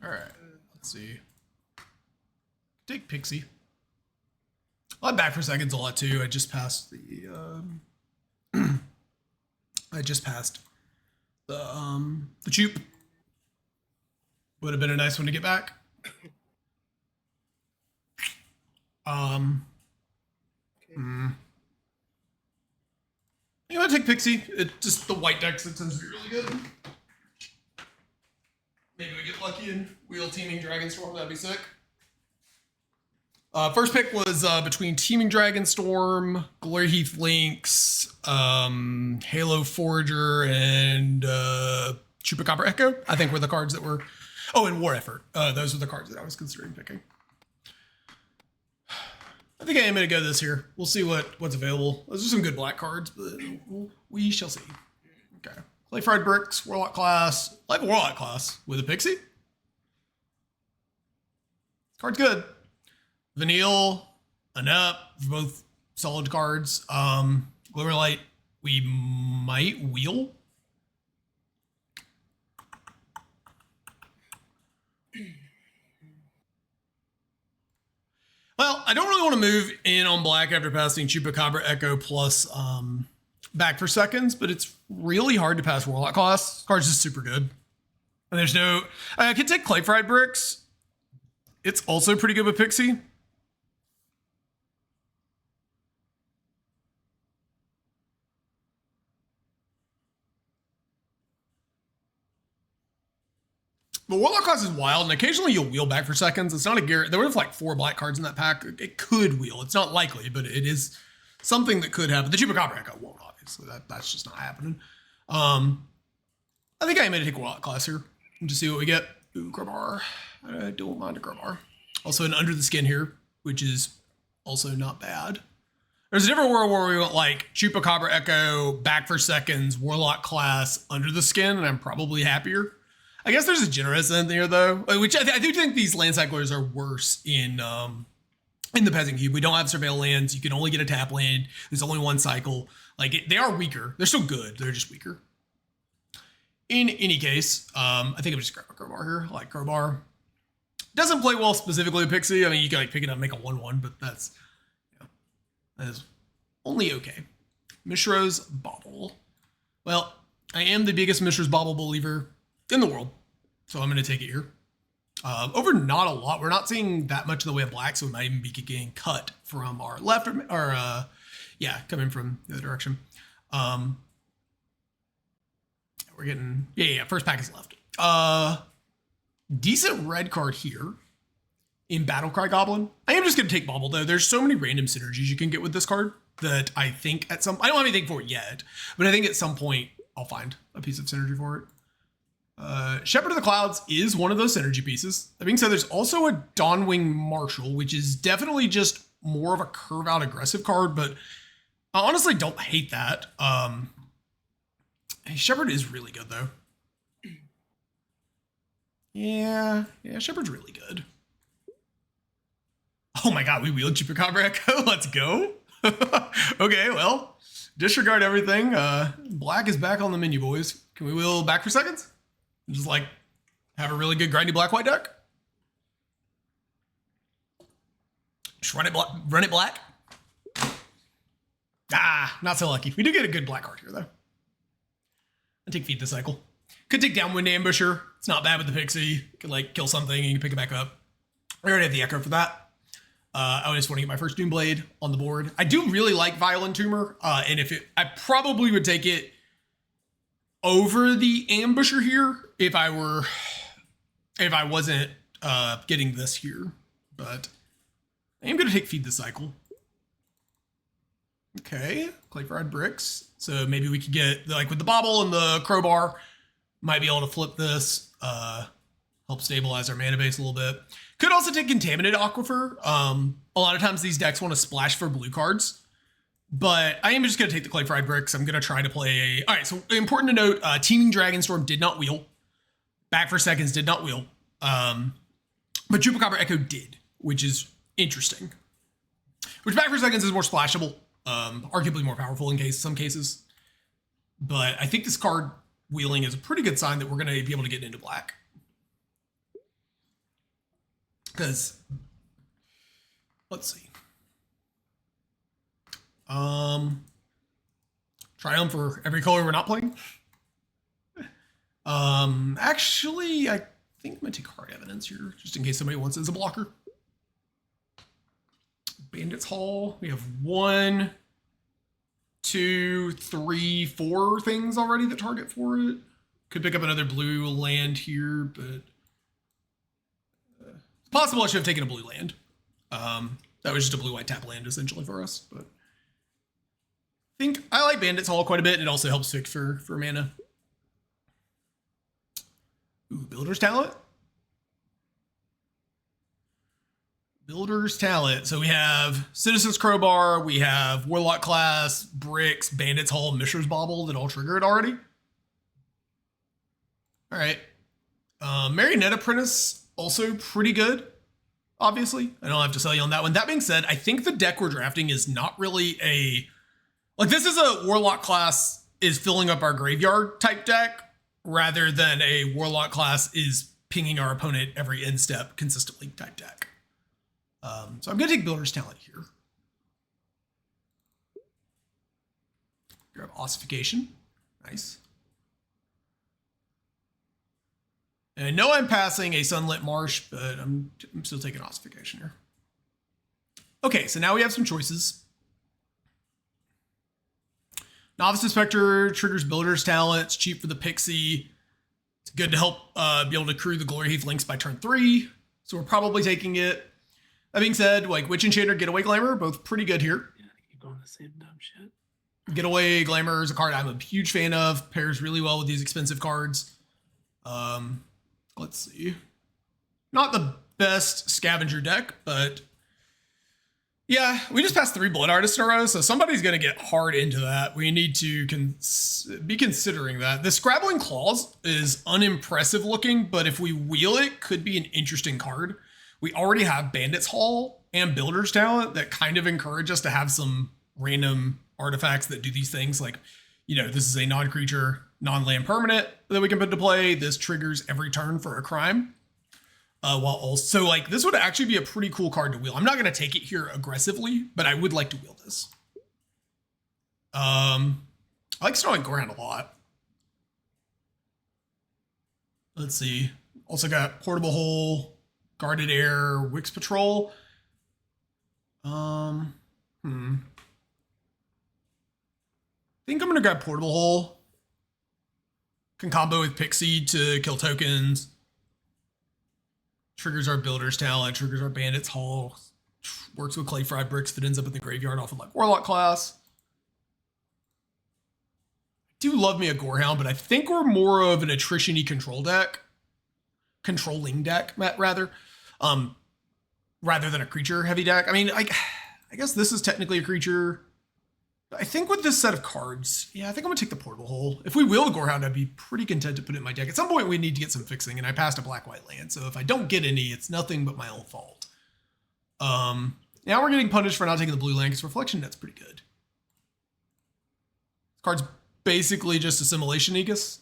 All right, let's see. Take Pixie. I'm back for seconds a lot too. I just passed the the Choop. Would have been a nice one to get back. You know, I take Pixie. It just the white decks. It tends to be really good. Maybe we get lucky and wheel Teaming Dragonstorm. That'd be sick. First pick was between Teaming Dragonstorm, Glory Heath Lynx, Halo Forager, and Chupacabra Echo. I think were the cards that were. Oh, and War Effort. Those were the cards that I was considering picking. I think I am going to go this here. We'll see what's available. Those are some good black cards, but we shall see. Okay. Clay Fried Bricks, Warlock class. Like Warlock class with a Pixie. Card's good. Vanille, Anup, both solid cards. Glory Light, we might wheel. Well, I don't really want to move in on black after passing Chupacabra Echo plus back for seconds, but it's really hard to pass Warlock class. This card's just super good. And there's no... I could take Clay Fried Bricks. It's also pretty good with Pixie. But Warlock class is wild, and occasionally you'll wheel back for seconds. It's not a guarantee. There were like 4 black cards in that pack. It could wheel. It's not likely, but it is something that could happen. The Chupacabra Echo won't, obviously. That's just not happening. I think I'm going to take Warlock class here and just see what we get. Ooh, Crowbar. I don't mind a Crowbar. Also an Under the Skin here, which is also not bad. There's a different world where we want like Chupacabra Echo, back for seconds, Warlock class, Under the Skin, and I'm probably happier. I guess there's a generous end there though, which I do think these land cyclers are worse in the Peasant Cube. We don't have surveil lands. You can only get a tap land. There's only one cycle. Like they are weaker. They're still good. They're just weaker. In any case, I think I'm just grab a Crowbar here. I like Crowbar. Doesn't play well specifically with Pixie. I mean, you can like pick it up and make a 1/1, but that is only okay. Mishra's Bauble. Well, I am the biggest Mishra's Bauble believer in the world, so I'm going to take it here. Over not a lot. We're not seeing that much in the way of black, so we might even be getting cut from our left or coming from the other direction. We're getting, first pack is left. Decent red card here in Battlecry Goblin. I am just going to take Bauble though. There's so many random synergies you can get with this card that I think I don't have anything for it yet, but I think at some point I'll find a piece of synergy for it. Shepherd of the Clouds is one of those synergy pieces. That being said, there's also a Dawnwing Marshal, which is definitely just more of a curve out aggressive card, but I honestly don't hate that. Shepherd is really good though. Yeah, Shepherd's really good. Oh my god, we wheeled Chupacabra Echo. Let's go. Okay, well, disregard everything. Black is back on the menu, boys. Can we wheel back for seconds? Just like have a really good grindy black-white deck. Just run it black. Not so lucky. We do get a good black card here though. I take Feed the Cycle. Could take Downwind Ambusher. It's not bad with the Pixie. Could like kill something and you can pick it back up. I already have the Echo for that. I just want to get my first Doomblade on the board. I do really like Violent Tumor, and I probably would take it over the Ambusher here if I wasn't getting this here. But I am going to take Feed the Cycle. Okay, Clay Fried Bricks. So maybe we could get like with the Bauble and the Crowbar, might be able to flip this, help stabilize our mana base a little bit. Could also take Contaminated Aquifer. A lot of times these decks want to splash for blue cards, but I am just going to take the Clay Fried Bricks. I'm going to try to play all right, so important to note, Teaming Dragonstorm did not wheel. Back for seconds did not wheel. But Chupacabra Echo did, which is interesting. Which back for seconds is more splashable, arguably more powerful in some cases. But I think this card wheeling is a pretty good sign that we're going to be able to get into black. Because, let's see. Try them for every color we're not playing. Actually, I think I'm going to take hard evidence here, just in case somebody wants it as a blocker. Bandits Hall. We have 1, 2, 3, 4 things already that target for it. Could pick up another blue land here, but it's possible I should have taken a blue land. That was just a blue-white tap land, essentially, for us. But I think I like Bandits Hall quite a bit, and it also helps fix for mana. Ooh, Builder's Talent. Builder's Talent. So we have Citizen's Crowbar, we have Warlock Class, Bricks, Bandits Hall, Mishra's Bauble that all trigger it already. All right. Marionette Apprentice, also pretty good, obviously. I don't have to sell you on that one. That being said, I think the deck we're drafting is not really a... Like, this is a Warlock Class is filling up our graveyard type deck, rather than a Warlock Class is pinging our opponent every end step consistently type deck. So I'm going to take Builder's Talent here. Grab Ossification. Nice. And I know I'm passing a Sunlit Marsh, but I'm still taking Ossification here. Okay, so now we have some choices. Novice Inspector triggers Builder's Talent. It's cheap for the Pixie. It's good to help be able to crew the Glory Heath links by turn 3. So we're probably taking it. That being said, like Witch Enchanter, Getaway Glamour, both pretty good here. Yeah, keep going the same dumb shit. Getaway Glamour is a card I'm a huge fan of. Pairs really well with these expensive cards. Let's see. Not the best scavenger deck, but yeah, we just passed 3 Blood Artists in a row, so somebody's going to get hard into that. We need to be considering that. The Scrabbling Claws is unimpressive looking, but if we wheel it, could be an interesting card. We already have Bandits Hall and Builder's Talent that kind of encourage us to have some random artifacts that do these things. Like, you know, this is a non-creature, non-land permanent that we can put to play. This triggers every turn for a crime. While also, like, this would actually be a pretty cool card to wheel. I'm not going to take it here aggressively, but I would like to wheel this. I like Snowing Ground a lot. Let's see. Also got Portable Hole, Guarded Air, Wix Patrol. I think I'm going to grab Portable Hole. Can combo with Pixie to kill tokens. Triggers our Builder's Talent, triggers our Bandits Hall. Works with Clay Fried Bricks that ends up in the graveyard off of like Warlock Class. I do love me a Gorehound, but I think we're more of an attrition-y control deck. Controlling deck, rather. Rather than a creature heavy deck. I mean, I guess this is technically a creature. I think with this set of cards, yeah, I think I'm gonna take the Portable Hole. If we wheel a Gorehound, I'd be pretty content to put it in my deck. At some point, we need to get some fixing, and I passed a black-white land, so if I don't get any, it's nothing but my own fault. Now we're getting punished for not taking the blue land, because Reflection Net's pretty good. This card's basically just Assimilation Aegis.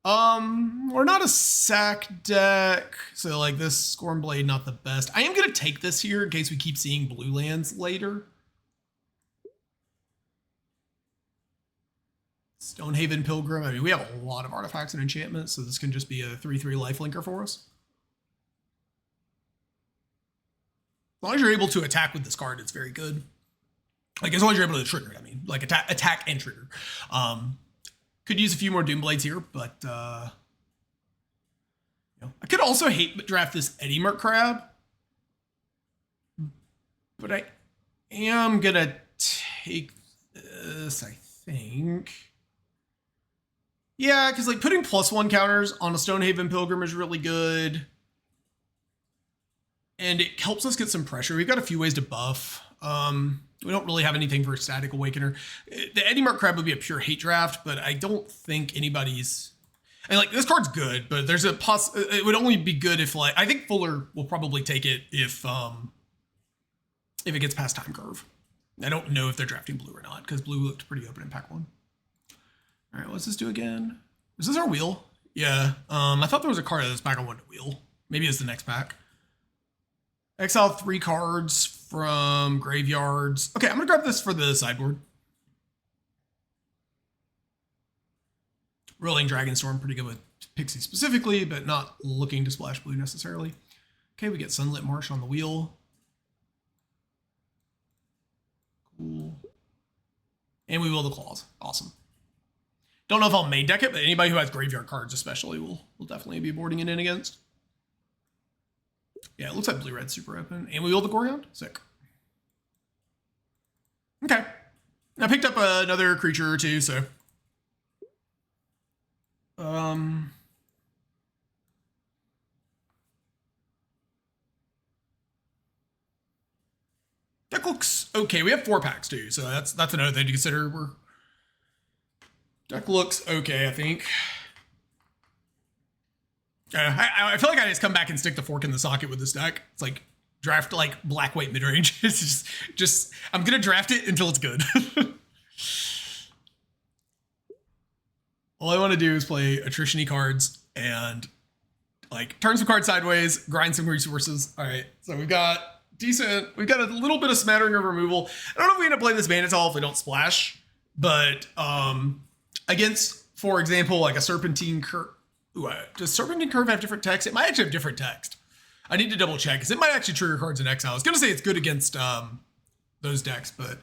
We're not a sack deck, so like this Scorn Blade, not the best. I am gonna take this here in case we keep seeing blue lands later. Stonehaven Pilgrim. I mean, we have a lot of artifacts and enchantments, so this can just be a 3/3 lifelinker for us. As long as you're able to attack with this card, it's very good. Like, as long as you're able to trigger it, I mean, like attack and trigger. Could use a few more Doomblades here, but you know, I could also hate draft this Eddie Merc Crab, but I am gonna take this, I think. Yeah, because like putting +1 counters on a Stonehaven Pilgrim is really good. And it helps us get some pressure. We've got a few ways to buff. We don't really have anything for a Static Awakener. The Eddie Mark Crab would be a pure hate draft, but I don't think anybody's... And like, this card's good, but there's a it would only be good if like... I think Fuller will probably take it if it gets past Time Curve. I don't know if they're drafting blue or not, because blue looked pretty open in pack 1. All right, what's this do again? Is this our wheel? Yeah. I thought there was a card in this pack I wanted to wheel. Maybe it's the next pack. Exile 3 cards from graveyards. Okay, I'm going to grab this for the sideboard. Rolling Dragonstorm, pretty good with Pixie specifically, but not looking to splash blue necessarily. Okay, we get Sunlit Marsh on the wheel. Cool. And we will the claws. Awesome. Don't know if I'll main deck it, but anybody who has graveyard cards especially will definitely be boarding it in against. Yeah, it looks like blue-red super open. And we will the Gorhound. Sick. Okay. I picked up another creature or two, so... Deck looks okay. We have 4 packs too, so that's another thing to consider. Deck looks okay, I think. I feel like I just come back and stick the fork in the socket with this deck. It's like draft like black white mid range. It's just I'm gonna draft it until it's good. All I want to do is play attrition-y cards and like turn some cards sideways, grind some resources. All right, so we've got a little bit of smattering of removal. I don't know if we end up playing this Bandit's Hall if we don't splash, but against, for example, like a Serpentine Curve. Does Serpentine Curve have different text? It might actually have different text. I need to double check because it might actually trigger cards in exile. I was gonna say it's good against those decks, but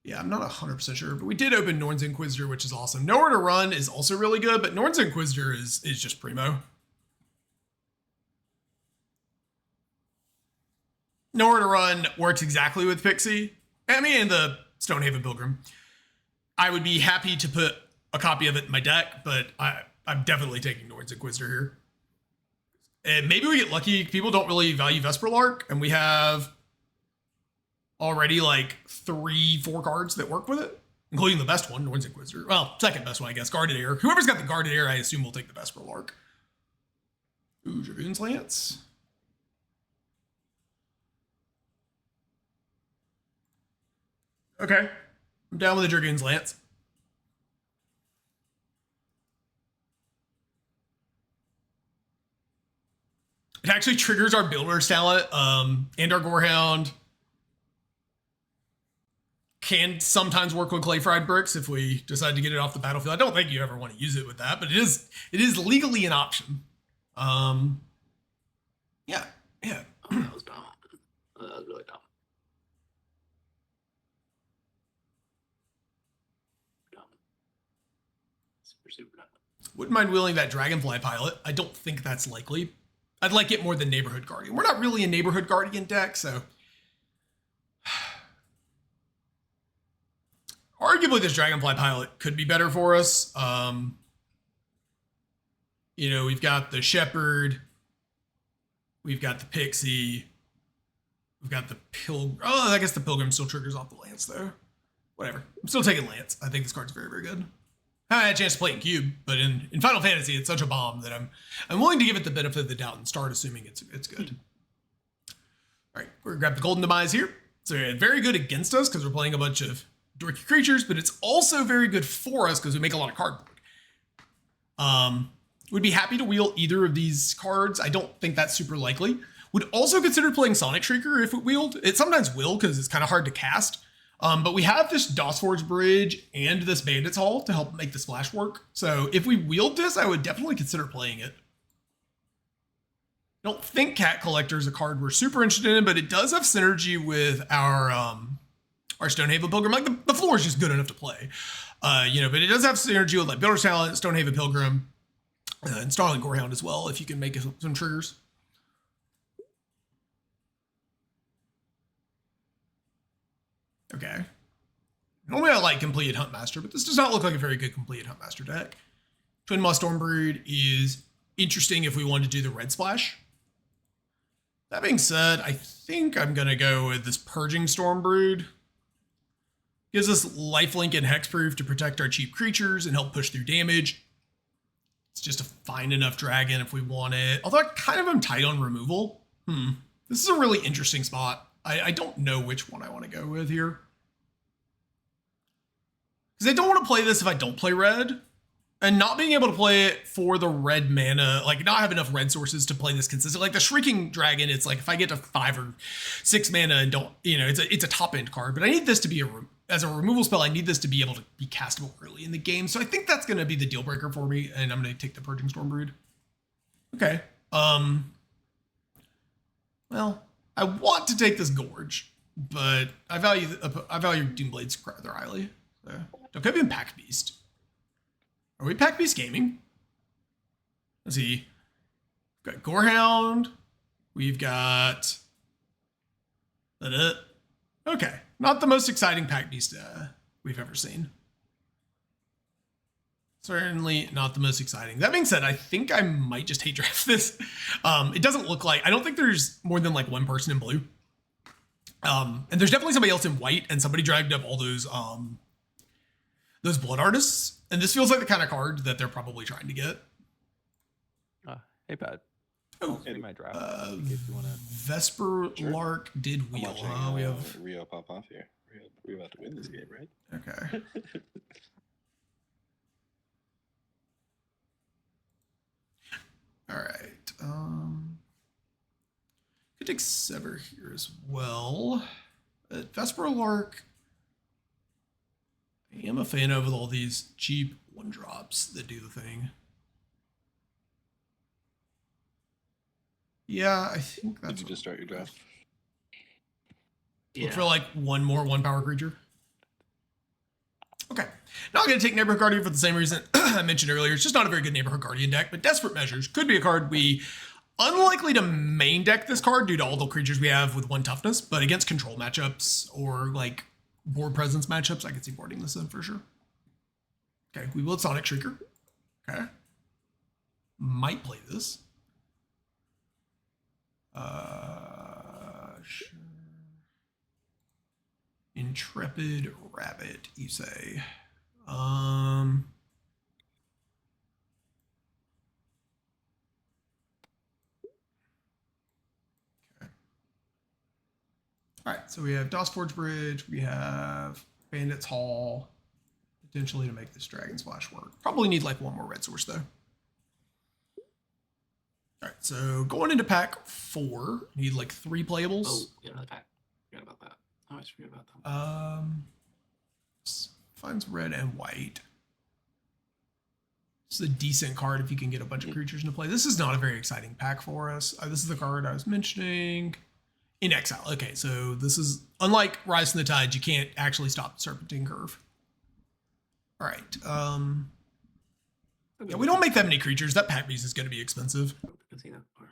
yeah, I'm not 100% sure. But we did open Norn's Inquisitor, which is awesome. Nowhere to Run is also really good, but Norn's Inquisitor is just primo. Nowhere to Run works exactly with Pixie. I mean, and the Stonehaven Pilgrim. I would be happy to put a copy of it in my deck, but I'm definitely taking Norn's Inquisitor here. And maybe we get lucky. People don't really value Vesperal Arc, and we have already like 3-4 cards that work with it, including the best one, Norn's Inquisitor. Well, second best one, I guess, Guarded Air. Whoever's got the Guarded Air, I assume will take the Vesperal Arc. Ooh, Dragoon's Lance. Okay. I'm down with the Dragoon's Lance. It actually triggers our Builder's Talent, and our Gorehound. Can sometimes work with Clay Fried Bricks if we decide to get it off the battlefield. I don't think you ever want to use it with that, but it is legally an option. Yeah. Oh, that was dumb. That was really dumb. Super dumb. Wouldn't mind wheeling that Dragonfly Pilot. I don't think that's likely. I'd like it more than Neighborhood Guardian. We're not really a Neighborhood Guardian deck, so... Arguably, this Dragonfly Pilot could be better for us. You know, we've got the Shepherd. We've got the Pixie. We've got the Pilgrim. Oh, I guess the Pilgrim still triggers off the Lance, though. Whatever. I'm still taking Lance. I think this card's very, very good. I had a chance to play it in Cube, but in Final Fantasy, it's such a bomb that I'm willing to give it the benefit of the doubt and start assuming it's good. All right, we're gonna grab the Golden Demise here. So very good against us because we're playing a bunch of dorky creatures, but it's also very good for us because we make a lot of cardboard. Would be happy to wheel either of these cards. I don't think that's super likely. Would also consider playing Sonic Shrieker if it wheeled. It sometimes will because it's kind of hard to cast. But we have this Dosforge Bridge and this Bandit's Hall to help make the splash work. So if we wheeled this, I would definitely consider playing it. Don't think Cat Collector is a card we're super interested in, but it does have synergy with our Stonehaven Pilgrim. Like the floor is just good enough to play. You know, but it does have synergy with like Builder's Talent, Stonehaven Pilgrim, and Starling Gorehound as well, if you can make some triggers. Okay. Normally I like Completed Huntmaster, but this does not look like a very good Completed Huntmaster deck. Twin Moss Stormbreed is interesting if we want to do the red splash. That being said, I think I'm going to go with this Purging Stormbreed. Gives us lifelink and hexproof to protect our cheap creatures and help push through damage. It's just a fine enough dragon if we want it. Although I kind of am tight on removal. This is a really interesting spot. I don't know which one I want to go with here. Because I don't want to play this if I don't play red. And not being able to play it for the red mana, like not have enough red sources to play this consistent. Like the Shrieking Dragon, it's like if I get to 5 or 6 mana and don't, it's a top end card, but I need this to be as a removal spell. I need this to be able to be castable early in the game. So I think that's going to be the deal breaker for me, and I'm going to take the Purging Stormbrood. Okay. Well, I want to take this Gorge, but I value Doomblades rather highly. So don't get me in Pack Beast. Are we Pack Beast gaming? Let's see. We've got Gorehound. We've got... Okay. Not the most exciting Pack Beast we've ever seen. Certainly not the most exciting. That being said, I think I might just hate draft this. It doesn't look like... I don't think there's more than like one person in blue. And there's definitely somebody else in white, and somebody dragged up all those Blood Artists. And this feels like the kind of card that they're probably trying to get. Hey, Pat. Oh, Hey, my draft. In case you wanna... Vesper Sure. Lark did wheel. Watching, We have... Rio pop off here. We're about to win this game, right? Okay. All right. Could take Sever here as well. Vesper Lark. I am a fan of all these cheap 1-drops that do the thing. Yeah, I think that's... Did you just start your draft? Look for like one more 1-power creature. Okay. Now I'm going to take Neighborhood Guardian for the same reason I mentioned earlier. It's just not a very good Neighborhood Guardian deck, but Desperate Measures could be a card we... Unlikely to main deck this card due to all the creatures we have with 1 toughness, but against control matchups or like board presence matchups, I could see boarding this in for sure. Okay, we will Sonic Shrieker. Okay. Might play this. Sure. Intrepid Rabbit, you say. Okay. All right, so we have Dosforge Bridge, we have Bandit's Hall, potentially to make this Dragon Splash work. Probably need like one more red source though. All right, so going into pack 4, need like 3 playables. Oh, yeah, another pack. Forgot about that. I always forget about them. Finds red and white. This is a decent card if you can get a bunch of creatures into play. This is not a very exciting pack for us. This is the card I was mentioning. In exile. Okay, so this is unlike Rise from the Tides, you can't actually stop the Serpentine Curve. All right. Yeah, we don't make that many creatures. That pack beast is going to be expensive. I can see that far.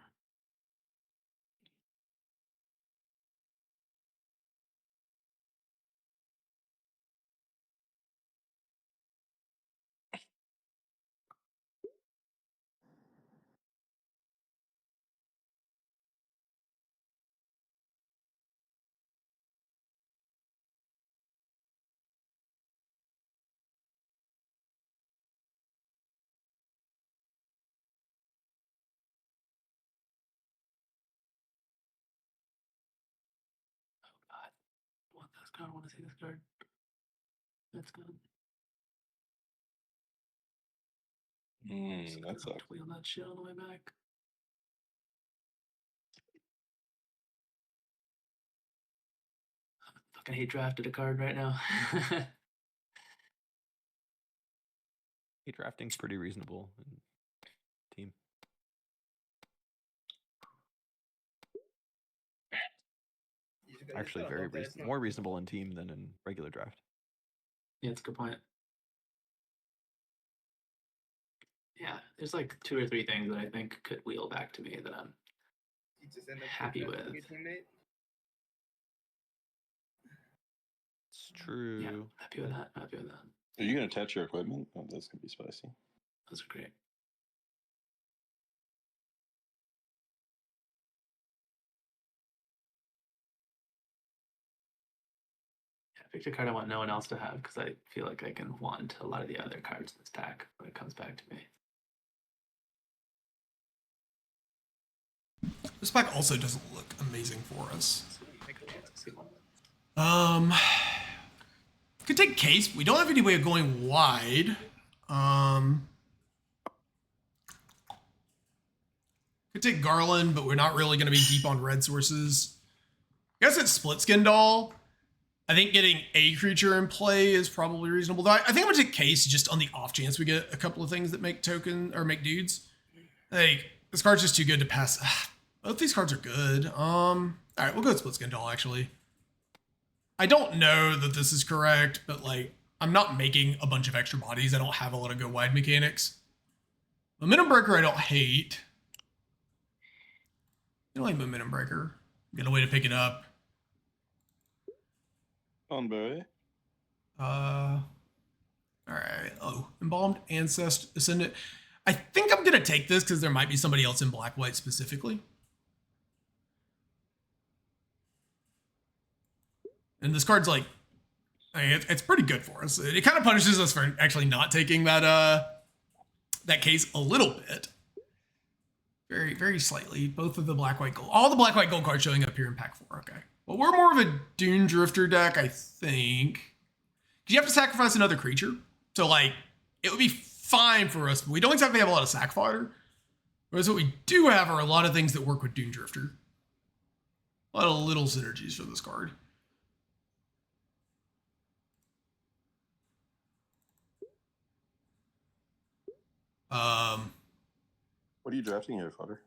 I want to see this card. That's good. That sucks. Wheel that shit on the way back. I fucking hate drafted a card right now. Hey, drafting's pretty reasonable in team. Actually, very more reasonable in team than in regular draft. Yeah, that's a good point. Yeah, there's like 2 or 3 things that I think could wheel back to me that I'm happy with. It's true. Yeah, happy with that. Happy with that. Are you gonna attach your equipment? Oh, that's gonna be spicy. Those are great. Yeah, I picked a card I want no one else to have because I feel like I can want a lot of the other cards in this stack when it comes back to me. This pack also doesn't look amazing for us. Could take Case. We don't have any way of going wide. Could take Garland, but we're not really going to be deep on red sources. I guess it's Split Skin Doll. I think getting a creature in play is probably reasonable. Though I think I'm going to take Case just on the off chance we get a couple of things that make token or make dudes. Like, this card's just too good to pass. Both these cards are good. All right, we'll go with Split Skin Doll, actually. I don't know that this is correct, but like, I'm not making a bunch of extra bodies. I don't have a lot of go wide mechanics. Momentum Breaker, I don't hate. You don't like Momentum Breaker. Get a way to pick it up. Sunbury. All right. Oh, Embalmed Ancestor Ascendant. I think I'm gonna take this because there might be somebody else in black white specifically. And this card's like, I mean, it's pretty good for us. It kind of punishes us for actually not taking that that Case a little bit. Very, very slightly. Both of the black white gold, all the black white gold cards showing up here in pack 4. Okay. Well, we're more of a Dune Drifter deck, I think. Because you have to sacrifice another creature. So, like, it would be fine for us, but we don't exactly have a lot of sack fodder. Whereas what we do have are a lot of things that work with Dune Drifter. A lot of little synergies for this card. What are you drafting here, Fodder?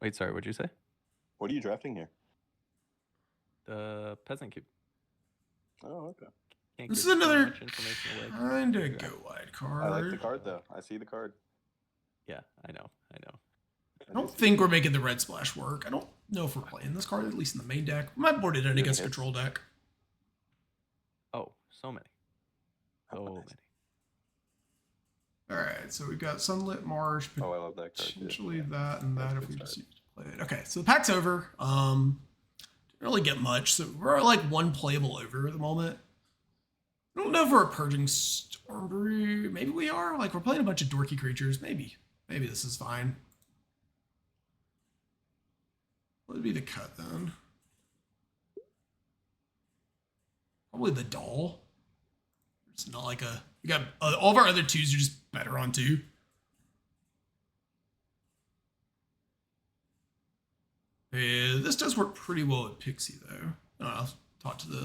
Wait, sorry, what'd you say? What are you drafting here? The Peasant Cube. Oh, okay. Can't This give is too another much information away. kind of go wide card. I like the card though. I see the card. Yeah, I know. I don't think we're making the red splash work. I don't know if we're playing this card, at least in the main deck. We might board it in against hits. control deck. Oh, so many. So many. All right, so we've got Sunlit Marsh, Oh, I love that card. too. potentially that and That's that a if good we just start. play it. Okay, so the pack's over. Didn't really get much. So we're like one playable over at the moment. I don't know if we're a Purging Stormbrew. Maybe we are. Like, we're playing a bunch of dorky creatures. Maybe this is fine. What would be the cut then? Probably the doll. It's not like a. We got all of our other twos are just better on 2. Yeah, this does work pretty well with Pixie though. I don't know, I'll talk to the.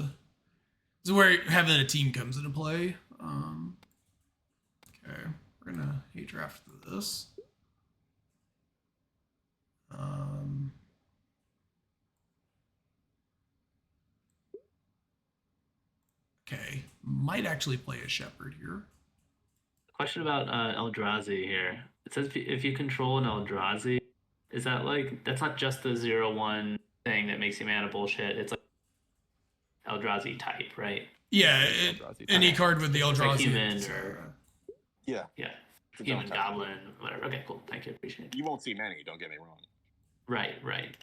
This is where having a team comes into play. Okay, we're gonna hate draft this. Okay, might actually play a Shepherd here. Question about Eldrazi here. It says if you control an Eldrazi, is that like that's not just the 0/1 thing that makes you mana bullshit? It's like Eldrazi type, right? Yeah, Eldrazi any type. card with the It's like Eldrazi. human it's, or- Yeah. Yeah, It's human, not- goblin, whatever. Okay, cool. Thank you. Appreciate it. You won't see many. Don't get me wrong. Right. All right.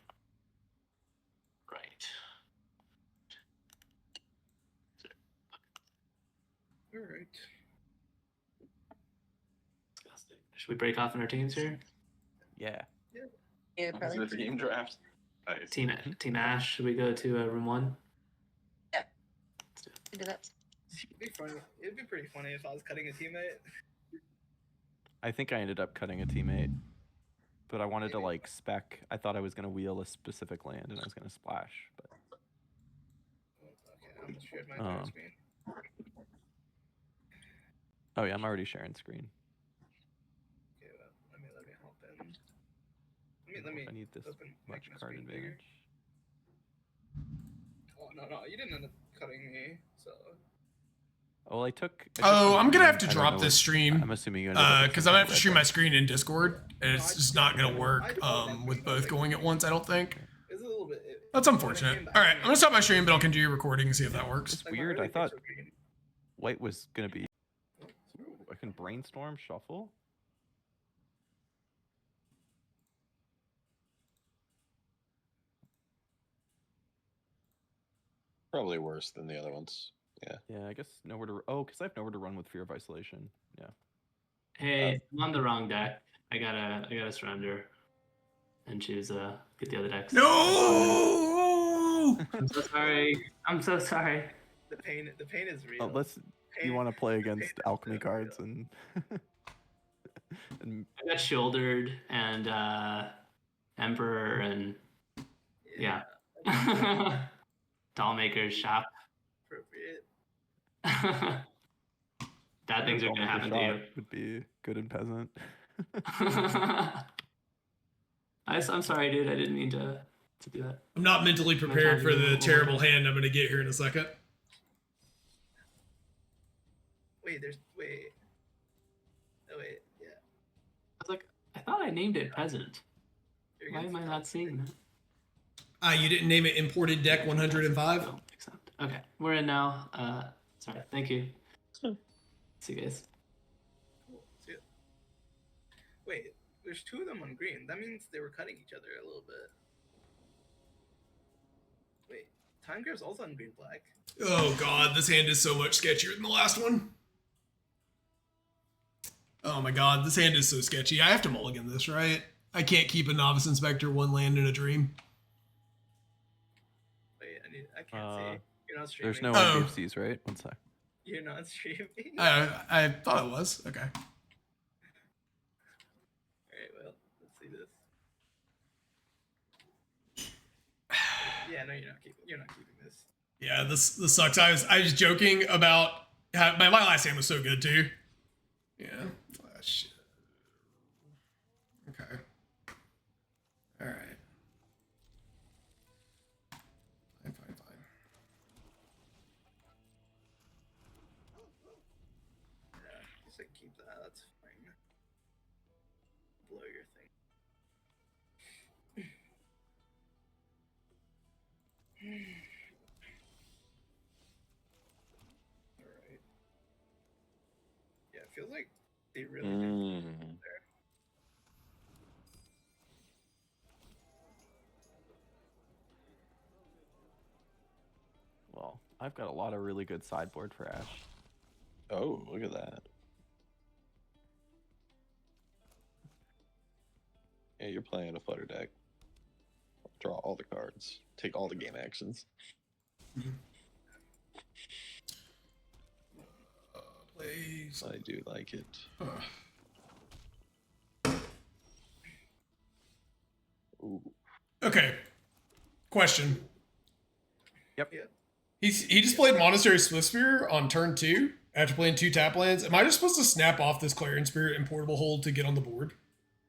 Disgusting. Should we break off in our teams here? Yeah. Yeah, Is probably. it a team draft? Nice. Team Ash. Should we go to room 1? Do that. It'd be funny. It'd be pretty funny if I was cutting a teammate. I think I ended up cutting a teammate, but I wanted to like spec. I thought I was gonna wheel a specific land and I was gonna splash, but Okay, I'm just sharing my Um, screen. oh yeah, I'm already sharing screen. Okay, well, let me hop in. Let me I need this open much make my card screen bigger. advantage. Oh no, you didn't end up cutting me. So Oh, well, I took Oh, some I'm gonna have green. to I don't drop know this what- stream. I'm assuming you ended up Because with I'm gonna have some to stream red my screen in Discord, and it's just not gonna work I with both going at once. I don't think. it's a little bit. That's unfortunate. All right, I'm gonna stop my stream, but I'll continue recording and see if that works. It's weird. I thought white was gonna be. Ooh, I can brainstorm, shuffle. Probably worse than the other ones. Yeah. Yeah, I guess nowhere to. Oh, because I have nowhere to run with Fear of Isolation. Yeah. Hey, I'm on the wrong deck. I gotta surrender and choose get the other decks. No. I'm so sorry. I'm so sorry. The pain is real. Oh, let's. you want to play against paint is alchemy so cards real. and I got shouldered and emperor and yeah. Dollmaker's shop. Appropriate. Bad things are gonna happen to you. would be good in peasant. I'm sorry, dude. I didn't mean to do that. I'm not mentally prepared for the terrible hand I'm going to get here in a second. Wait, wait. Oh wait, yeah. I was like, I thought I named it peasant. You're Why against am I not seeing that? You didn't name it imported deck 105? Oh, accept. Okay, we're in now. Sorry. Thank you. See you guys. Cool. See ya. Wait, there's two of them on green. That means they were cutting each other a little bit. Wait, Time Grave's also on green black. Oh god, this hand is so much sketchier than the last one. Oh my god, this hand is so sketchy. I have to mulligan this, right? I can't keep a Novice Inspector, one land in a dream. Wait, I can't see. You're not streaming. There's no Oh. NBFCs, right? One sec. You're not streaming. I thought it was. Okay. Alright, well, let's see this. Yeah, no, you're not keeping this. Yeah, this sucks. I was joking about how my last hand was so good too. Yeah. Ah, shit. Okay. All right. Fine. Yeah, just like keep that. That's fine. Blow your thing. Alright. Yeah, it feels like they really did there. Well, I've got a lot of really good sideboard for Ash. Oh, look at that. Yeah, you're playing a flutter deck. Draw all the cards. Take all the game actions. Please. I do like it. Ooh. Okay. Question. Yep. Yeah. He just played Monastery Swiftspear on turn 2 after playing 2 tap lands. Am I just supposed to snap off this Clarion Spirit and Portable Hold to get on the board?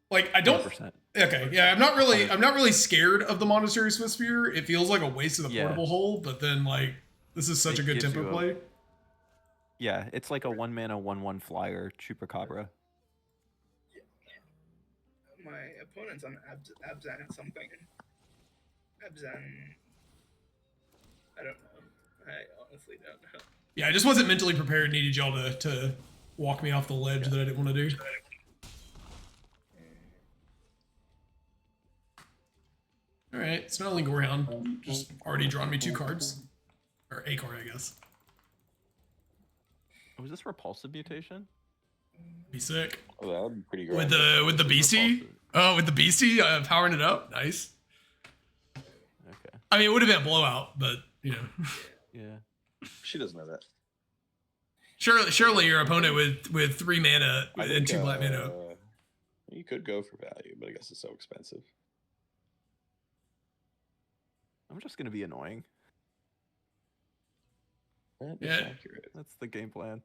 Like I don't. 100%. Okay, yeah, I'm not really scared of the Monastery Swiftspear. It feels like a waste of the Yeah. Portable Hold, but then like this is such It a good gives tempo you a- play. Yeah, it's like a 1-mana 1/1 flyer Chupacabra. My opponent's on Abzan something. Abzan. I don't know. I honestly don't know. Yeah, I just wasn't mentally prepared. Needed y'all to walk me off the ledge that I didn't want to do. All right, it's not only Gorehound, just already drawn me 2 cards, or a card, I guess. Was this repulsive mutation? Be sick Oh, that would be pretty great. with the beastie. Repulsive. Oh, with the beastie, powering it up. Nice. Okay. I mean, it would have been a blowout, but you know, Yeah. She doesn't know that. surely your opponent with 3 mana I and think, 2 black mana. You could go for value, but I guess it's so expensive. I'm just gonna be annoying. That is Yeah. accurate. That's the game plan.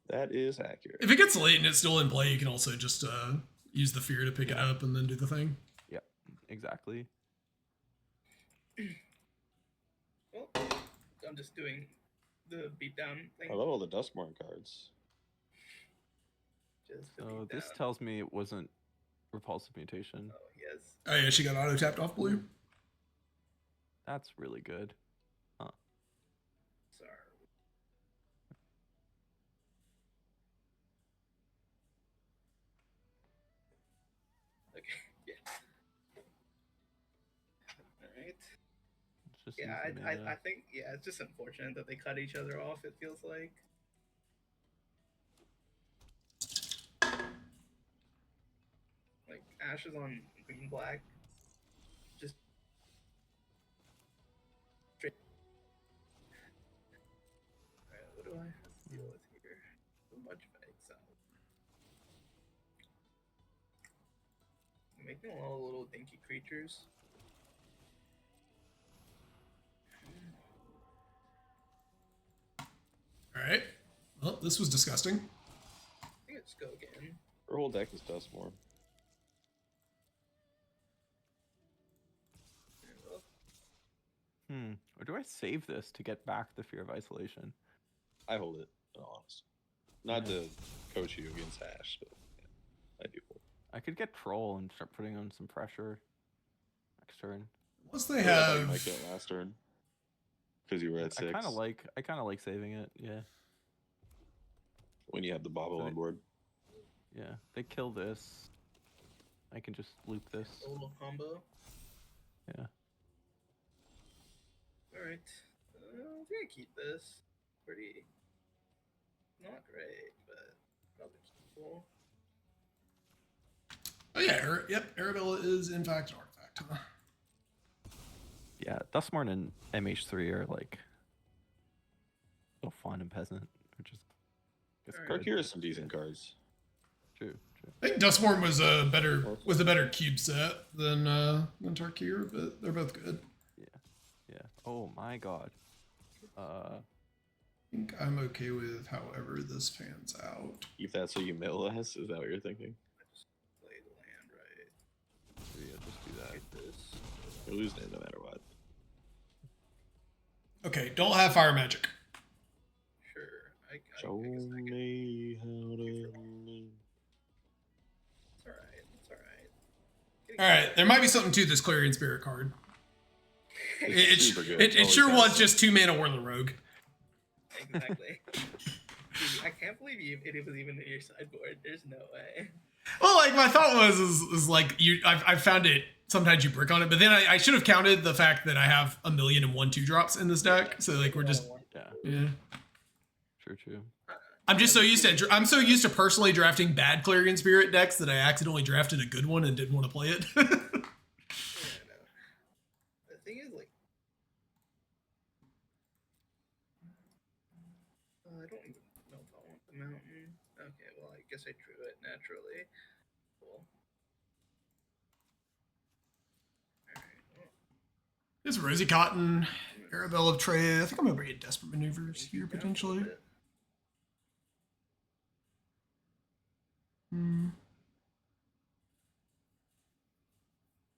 That is accurate. If it gets late and it's still in play, you can also just use the fear to pick it up and then do the thing. Yeah, exactly. Well, I'm just doing the beatdown thing. I love all the Duskmourn cards. Just the So beatdown. this tells me it wasn't repulsive mutation. Oh, yes. Oh yeah, she got auto tapped off blue. That's really good. Sorry. Okay. Yeah. All right. It's just Yeah, using I mana. think it's just unfortunate that they cut each other off. It feels like. Like Ash is on green black. Just straight. Alright, what do I have to deal with here? Making a lot of little dinky creatures. All right. Well, this was disgusting. I think let's go again. Her whole deck is Dustmorn. Or do I save this to get back the Fear of Isolation? I hold it, in all honesty. Not to coach you against Ash, but yeah, I do hold it. I could get Troll and start putting on some pressure next turn. Once they I thought you have, might get last turn. Because you were at 6. I kind of like saving it. Yeah. When you have the Bobbo So on board. Yeah. They kill this. I can just loop this. A little combo. Yeah. Alright. I'm gonna keep this. Pretty. Not great, but probably keepable. oh yeah, yep, Arabella is in fact an artifact. Huh? Yeah. Dustmorn and MH3 are like so fun and Peasant, which is. Alright. Karkir has some decent cards. True. I think Dustmorn was a better cube set than Tarkir, but they're both good. Yeah. Oh my god. I think I'm okay with however this pans out. If that's what you mill us, is that what you're thinking? I just play the land right. So yeah, just do that. Get this. You're losing it no matter what. Okay, don't have fire magic. Sure. I Show take a second. me how to live. It's alright. It's alright. All right, there might be something to this Clarion Spirit card. It Super good. it Always sure has was it. just 2 mana Whirling Rogue. Exactly. Dude, I can't believe it was even in your sideboard. There's no way. Well, like my thought was is like I found it. Sometimes you brick on it, but then I should have counted the fact that I have 1,000,001 2-drops in this deck. So like we're just yeah. True. I'm just so used to personally drafting bad Clarion Spirit decks that I accidentally drafted a good one and didn't want to play it. Yeah, no. The thing is, like, I don't even know if I want the mountain. Okay, well, I guess I drew it naturally. Cool. Alright, well, This Rosie Cotton, Arabelle of Trey. I think I'm gonna bring in Desperate Maneuvers here down a potentially. little bit.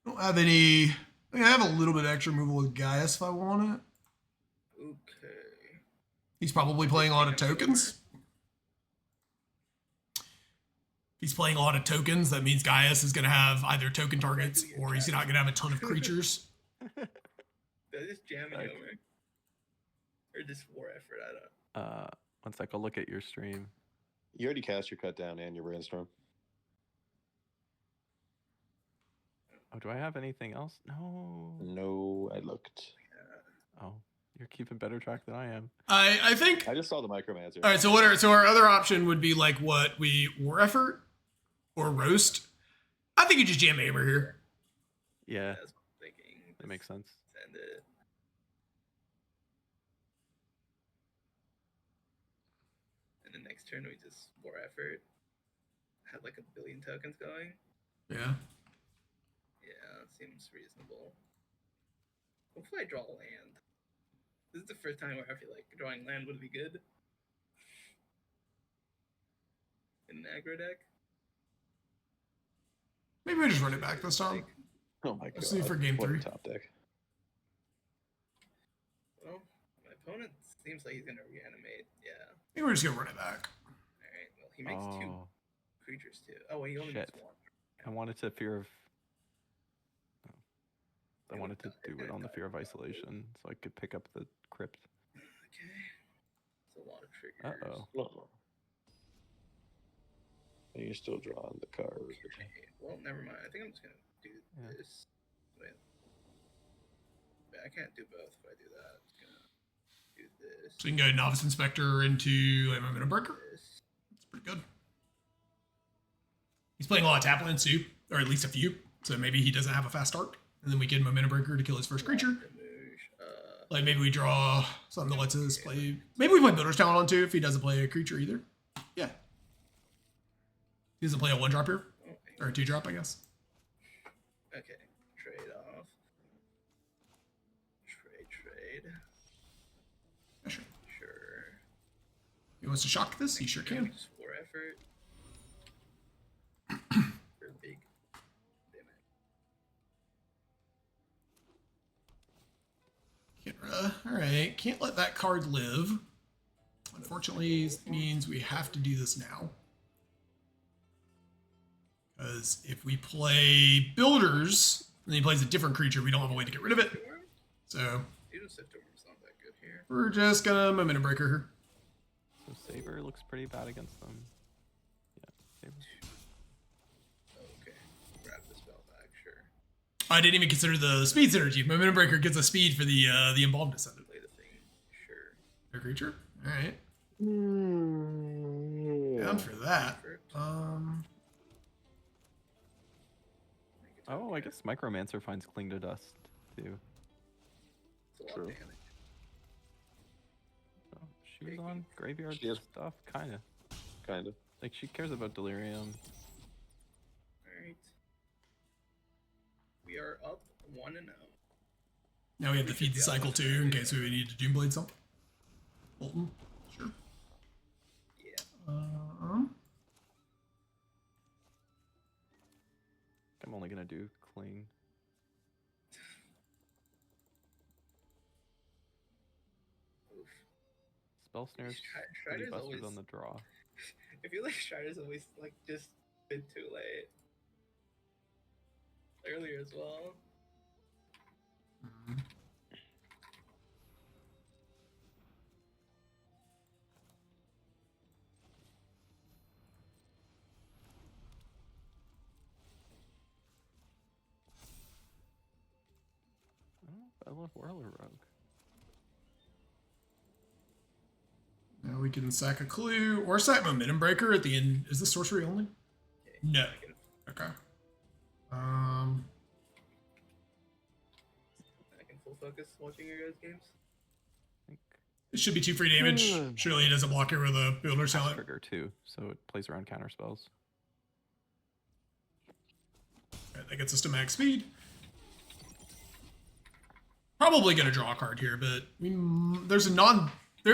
I don't have any. I mean, I have a little bit of extra removal with Gaius if I want it. Okay. He's probably playing a lot of tokens. He's playing a lot of tokens. That means Gaius is going to have either token targets or he's not going to have a ton of creatures. Did I just jam it Like- over? Or just war effort? I don't. One sec, I'll look at your stream. You already cast your cut down and your brainstorm. Oh, do I have anything else? No. No, I looked. Oh, you're keeping better track than I am. I think. I just saw the Micromancer. All right. So our other option would be like what we war effort or roast. I think you just jam Amber here. Yeah, That's what I'm thinking. that makes sense. Send it. And the next turn we just war effort. Have like 1,000,000,000 tokens going. Yeah. Yeah, that seems reasonable. Hopefully I draw a land. This is the first time where I feel like drawing land would be good. In an aggro deck. Maybe we just run it back this time. Oh my god. Let's see for game What a 3. top deck. Well, my opponent seems like he's gonna reanimate. Yeah. Maybe we're just gonna run it back. Alright, well he makes 2 Oh, creatures too. Oh, well, he only Shit. makes 1. I wanted to fear of. I It wanted to would die- do it would on the die fear of probably. isolation, so I could pick up the crypt. Okay. It's a lot of triggers. Uh-oh. No. And you're still drawing the card. Okay. Well, never mind. I think I'm just gonna do Yeah. this. Wait, I can't do both if I do that. I'm just gonna do this. So you can go Novice Inspector into a Momentum Breaker. This. It's pretty good. He's playing a lot of tap lands too, or at least a few. So maybe he doesn't have a fast start, and then we get Momentum Breaker to kill his first creature. Remove, Like maybe we draw something that lets us play. Maybe we play Builder's Talent on too if he doesn't play a creature either. Yeah. He doesn't play a 1-drop here oh, or a 2-drop, I guess. trade. Yeah, sure. Sure. He wants to shock this? He sure can. Just 4 effort. For big damage. Alright, can't let that card live. Unfortunately, it means we have to do this now. Because if we play Builders, and he plays a different creature, we don't have a way to get rid of it. So, Even Siftorm's not that good here. we're just gonna Momentum Breaker her. So Saber looks pretty bad against them. Yeah, Saber. Okay. Grab the spell back, sure. I didn't even consider the speed synergy. Momentum Breaker gets a speed for the Embalmed Descendant. Play the thing. Sure. Their creature? Alright. Down for that. Oh, I guess Micromancer finds Cling to Dust too. It's a lot True. of damage. Oh, she was on graveyard She is. stuff, kinda. Kind of. Like she cares about Delirium. Alright. We are up 1-0. Now we have to feed the cycle too, in case we need to Doomblade something. Bolton? Sure. Yeah. I'm only gonna do Cling. Oof. Spell Snare's pretty Strider's busted always. on the draw. I feel like Strider's always like just been too late. Earlier as well. I love Whirler Rogue. Now we can sack a clue or sack Momentum Breaker at the end. Is this sorcery only? Okay. No. I can, Okay. I can full focus watching your guys' games. I think It should be 2 free damage. Surely it doesn't block it with a Builder Cast Talent. trigger too, so it plays around counter spells. Right, that gets us to max speed. Probably gonna draw a card here, but there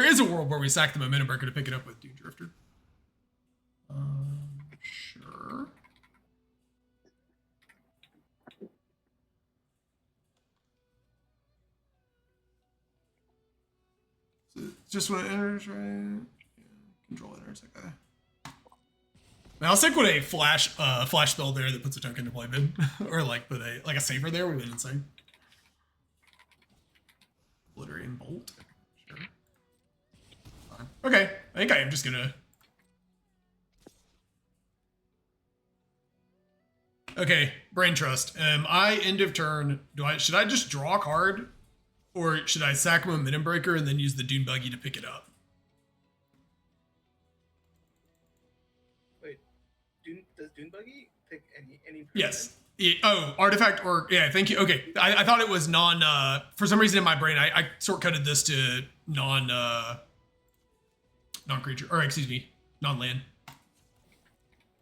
is a world where we sack the Momentum Breaker to pick it up with Dune Drifter. Sure. So just when it enters, right? Yeah, control enters. Okay. Now I'll stick with a flash spell there that puts a token to play mid, or like put a saver there. We've been insane. Obliterating Bolt. Sure. Fine. Okay, I think I am just gonna. Okay, Brain Trust. I end of turn. Should I just draw a card, or should I sack Momentum Breaker and then use the Dune Buggy to pick it up? Wait, does Dune Buggy pick any? Yes. Artifact or yeah, thank you. Okay, I thought it was non. For some reason in my brain, I shortcutted this to non creature, or excuse me, non land.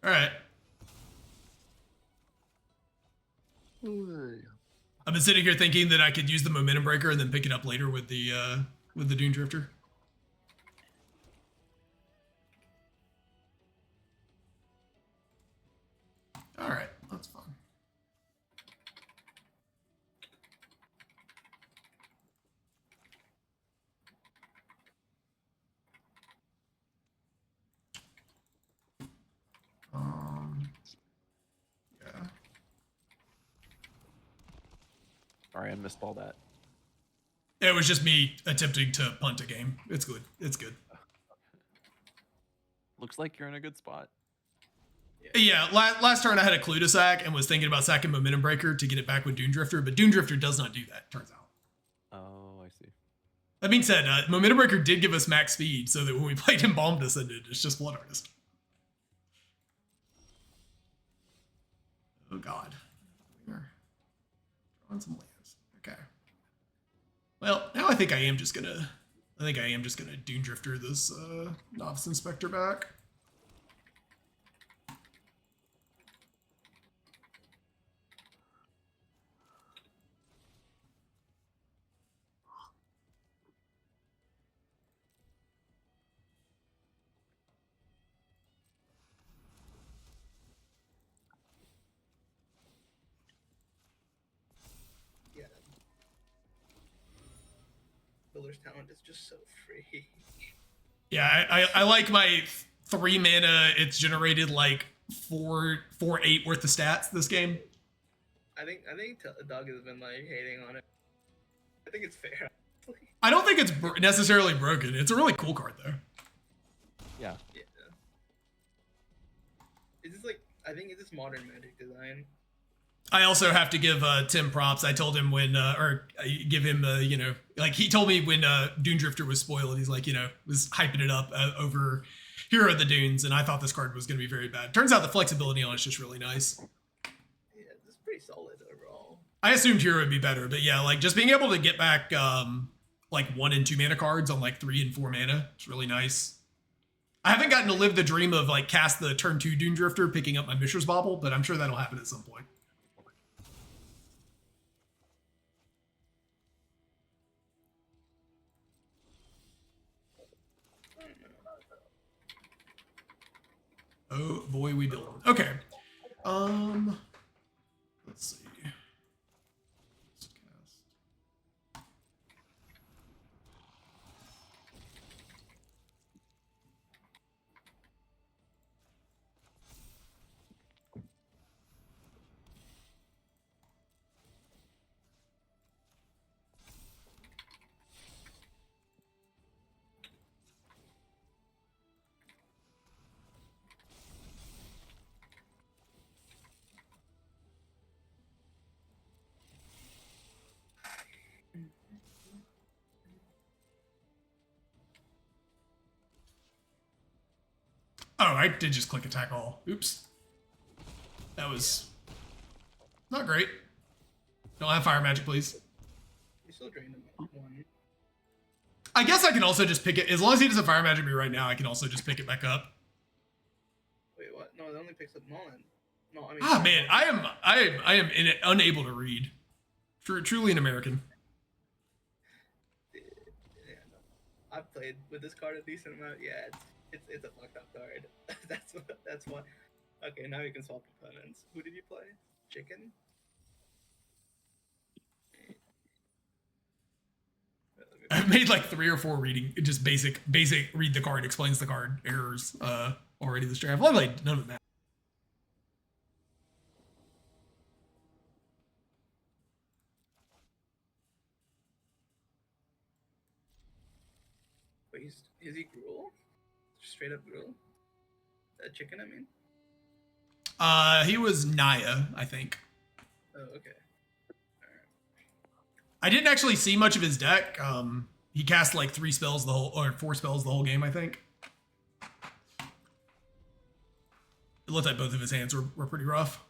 All right. I've been sitting here thinking that I could use the Momentum Breaker and then pick it up later with the Dune Drifter. All right, that's fine. Yeah. Sorry, I missed all that. It was just me attempting to punt a game. It's good. It's good. Looks like you're in a good spot. Yeah, last turn I had a clue to sack and was thinking about sacking Momentum Breaker to get it back with Dune Drifter, but Dune Drifter does not do that, turns out. Oh, I see. That being said, Momentum Breaker did give us max speed, so that when we played Embalmed Descendant, it's just Blood Artist. Oh god. We're drawing some lands. Okay. Well, now I think I am just gonna Dune Drifter this Novice Inspector back. Builder's Talent is just so free. Yeah, I like my 3 mana. It's generated like 8 worth of stats this game. I think Doug has been like hating on it. I think it's fair. I don't think it's necessarily broken. It's a really cool card though. Yeah. Yeah. Is this like, I think it's this modern Magic design. I also have to give Tim props. I told him when, or I give him, you know, like he told me when Dune Drifter was spoiled, he's like, you know, was hyping it up over Hero of the Dunes, and I thought this card was going to be very bad. Turns out the flexibility on it's just really nice. Yeah, it's pretty solid overall. I assumed Hero would be better, but yeah, like just being able to get back like 1 and 2 mana cards on like 3 and 4 mana, it's really nice. I haven't gotten to live the dream of like cast the turn 2 Dune Drifter, picking up my Mishra's Bauble, but I'm sure that'll happen at some point. Oh boy, we build. Okay. Let's see. Let's cast. Oh, I did just click attack all. Oops. That was not great. Don't have fire magic, please. You still drain them at 1. I guess I can also just pick it. As long as he doesn't fire magic me right now, I can also just pick it back up. Wait, what? No, it only picks up Mullen. No, I mean. Ah, man, I am unable to read. Truly an American. Yeah, no. I've played with this card a decent amount. Yeah, it's a fucked up card. that's why. Okay, now you can swap opponents. Who did you play? Chicken? I've made like 3 or 4 reading, just basic read the card, explains the card errors already this draft. Well, like none of that. Wait, is he Gruul? Straight up Gruul? Chicken, I mean? He was Naya, I think. Oh, okay. I didn't actually see much of his deck. He cast like 3 spells or 4 spells the whole game, I think. It looked like both of his hands were pretty rough.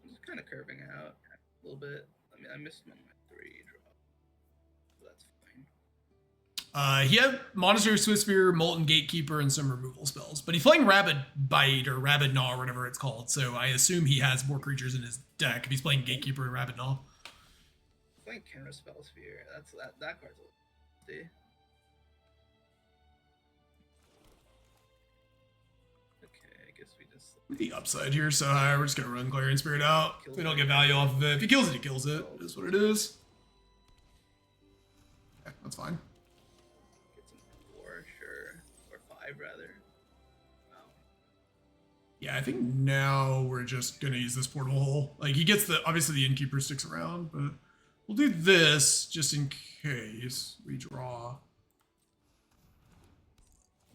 I'm just kind of curving out a little bit. I mean, I missed him on my 3 drop. So that's fine. He had Monastery Swiftspear, Molten Gatekeeper, and some removal spells. But he's playing Rabid Bite or Rabid Gnaw or whatever it's called. So I assume he has more creatures in his deck if he's playing Gatekeeper and Rabid Gnaw. Playing Camera Spell Sphere. That card's a little. Okay, I guess we just. The upside here, so we're just gonna run Clarion Spirit out. If we don't get value off of it. If he kills it, he kills it. It is what it is. Yeah, that's fine. Get some 4, sure. Or 5, rather. Wow. Yeah, I think now we're just gonna use this portable hole. Like he gets obviously the Innkeeper sticks around, but we'll do this just in case we draw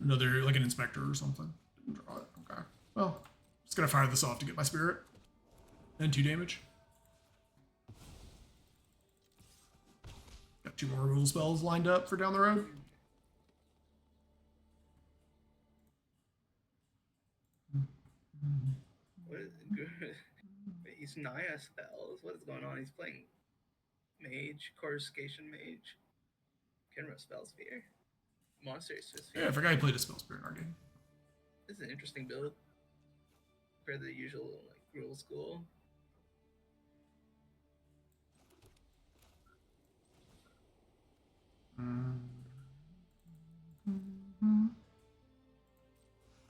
another, like an Inspector or something. Didn't draw it. Okay. Well, just gonna fire this off to get my Spirit. And 2 damage. Got 2 more removal spells lined up for down the road. What is good? He's Naya spells. What is going on? He's playing Mage, Coruscation Mage, Camera Spell Sphere, Monster Sphere. Yeah, I forgot he played a Spell Spirit in our game. This is an interesting build compared to the usual like Gruul school.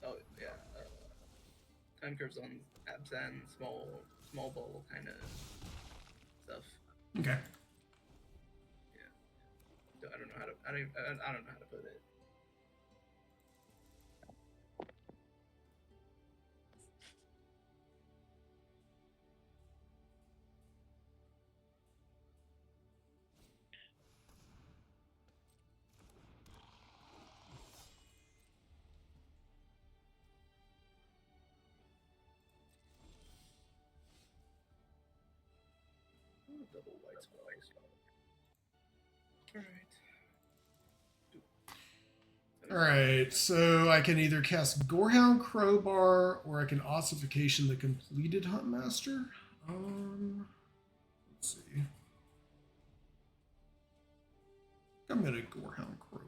Oh yeah. I Anchors on Absent, small bowl kind of stuff. Okay. I don't know how to. I don't know how to put it. Double white spells. Alright. All right, so I can either cast Gorehound Crowbar or I can Ossification the completed Huntmaster. Let's see. I'm gonna Gorehound Crowbar.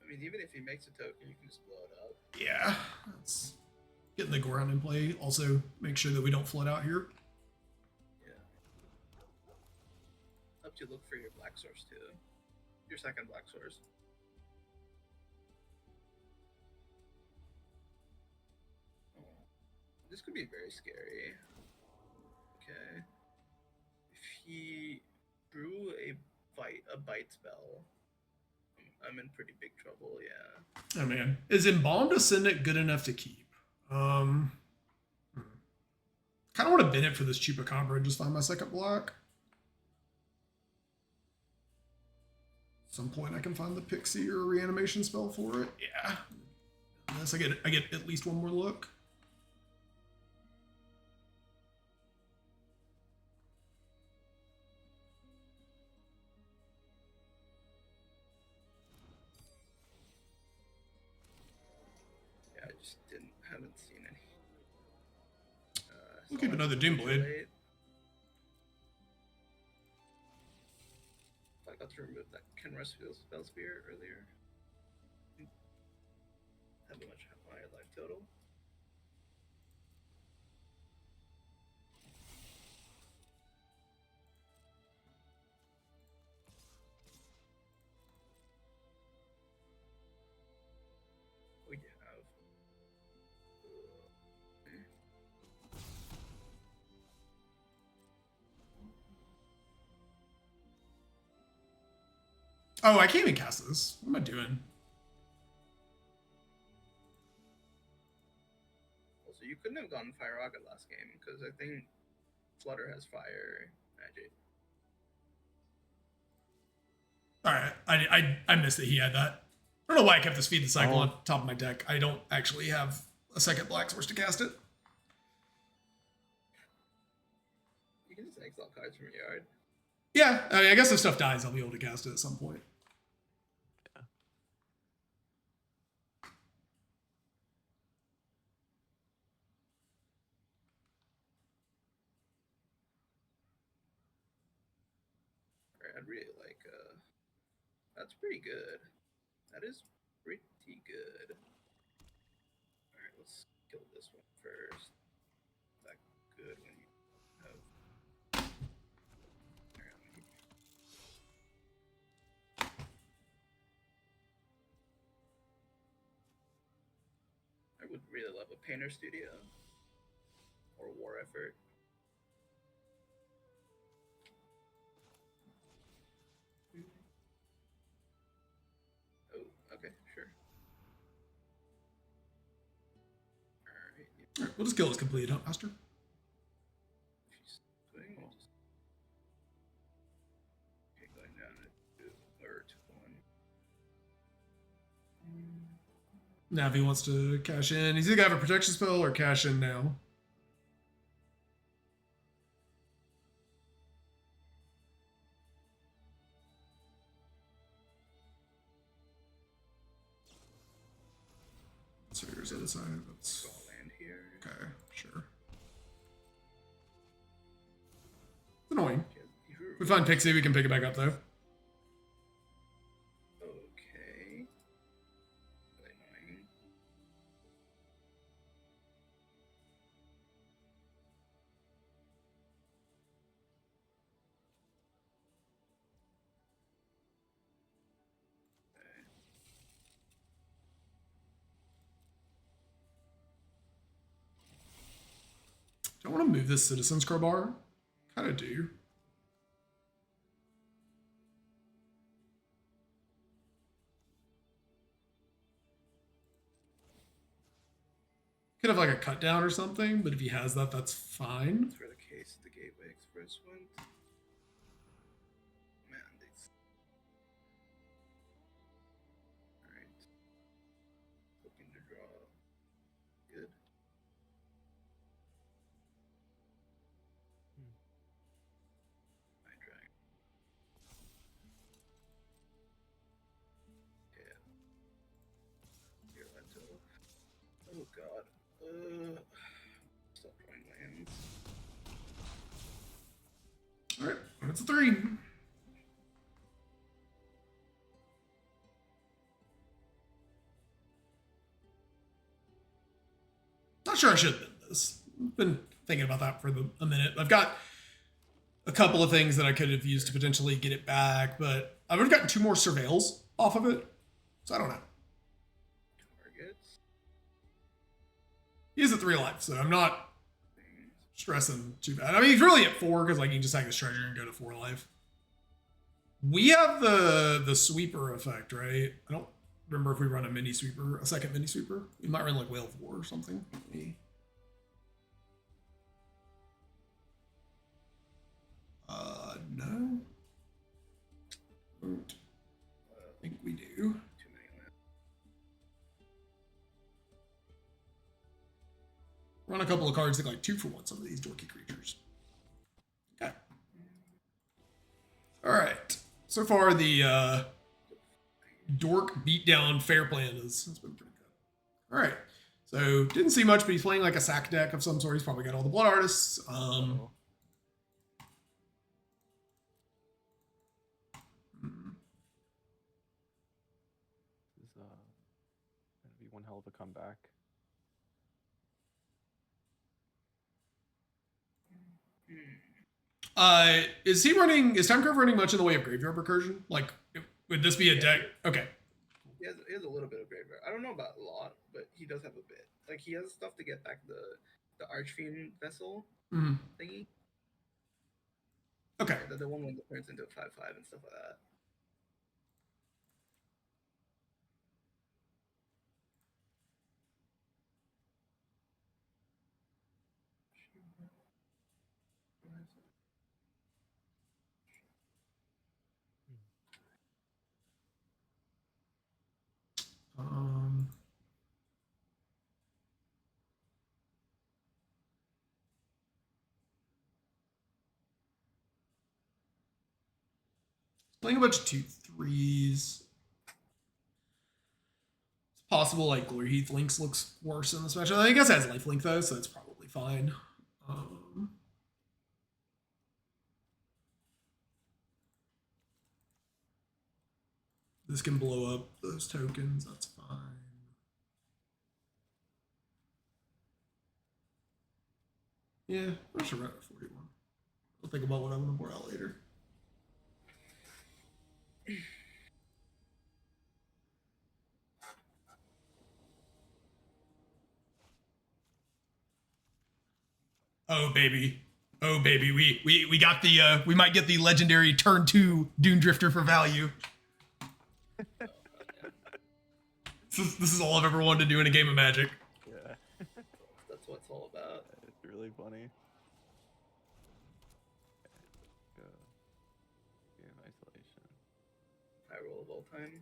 I mean, even if he makes a token, you can just blow it up. Yeah, that's getting the Gorehound in play. Also, make sure that we don't flood out here. Yeah. Up to look for your black source too. Your second black source. Oh, this could be very scary. Okay. If he drew a bite spell, I'm in pretty big trouble. Yeah. Oh man, is Embalmed Ascendant good enough to keep? Kind of want to bid it for this Chupacabra and just find my second block. At some point I can find the Pixie or reanimation spell for it. Yeah. Unless I get at least one more look. Yeah, I just haven't seen any. We'll keep another Doomblade. I got to remove that Kenris spell spear earlier. How much my life total? We have. Oh, I can't even cast this. What am I doing? Also, you couldn't have gone Fire Rocket last game because I think Flutter has fire magic. All right, I missed that he had that. I don't know why I kept this Feed the Cycle Oh. on top of my deck. I don't actually have a second black source to cast it. You can just exile cards from your yard. Yeah, I mean, I guess if stuff dies, I'll be able to cast it at some point. Alright, I'd really like, that's pretty good. That is pretty good. Alright, let's kill this one first. Is that good when you have... Alright, let me... I would really love a Painter Studio. Or War Effort. Oh, okay, sure. Alright, All right, we'll just kill this completed Huntmaster. she's going just... Okay, going down to 2 or to 1. Now, if he wants to cash in, he's either gonna have a protection spell or cash in now. So here's the other side. That's Go land here. okay. Sure. It's annoying. If we find Pixie, we can pick it back up though. Okay. Really annoying. Okay. Do I want to move this Citizen's Crowbar? Kind of do. Could have like a cut down or something, but if he has that, that's fine. That's where the case the Gateway Express went. Man, these. Alright. Looking to draw. Good. I drag. Yeah. Here, let's go. Oh god. Stop drawing lands. All right, that's a 3. Not sure I should have been this. I've been thinking about that for a minute. I've got a couple of things that I could have used to potentially get it back, but I would have gotten 2 more surveils off of it, so I don't know. Targets. He is at 3 life, so I'm not stressing too bad. I mean, he's really at 4 because like you can just take his treasure and go to 4 life. We have the sweeper effect, right? I don't remember if we run a mini sweeper, a second mini sweeper. We might run like Whale of War or something. Maybe. No. Don't think we do. Too many lands. Run a couple of cards that like 2 for 1, some of these dorky creatures. Okay. All right. So far, the dork beatdown fair plan has been pretty good. All right. So didn't see much, but he's playing like a sack deck of some sort. He's probably got all the blood artists. This is gonna be one hell of a comeback. Is Timecurve running much in the way of graveyard recursion? Like, would this be a deck? Okay. He has a little bit of graveyard. I don't know about a lot, but he does have a bit. Like he has stuff to get back the Archfiend vessel Mhm. thingy. Okay. The one that turns into a 5/5 and stuff like that. Um, playing a bunch of 2/3s. It's possible like Glory Heath Links looks worse in this match. I guess it has life link though, so it's probably fine. This can blow up those tokens. That's fine. Yeah, I should run at 41. I'll think about what I'm going to pour out later. Oh baby, oh baby, we got the we might get the legendary turn 2 Dune Drifter for value. This is all I've ever wanted to do in a game of Magic. Yeah. That's what it's all about. It's really funny. Go. Game isolation. High roll of all time.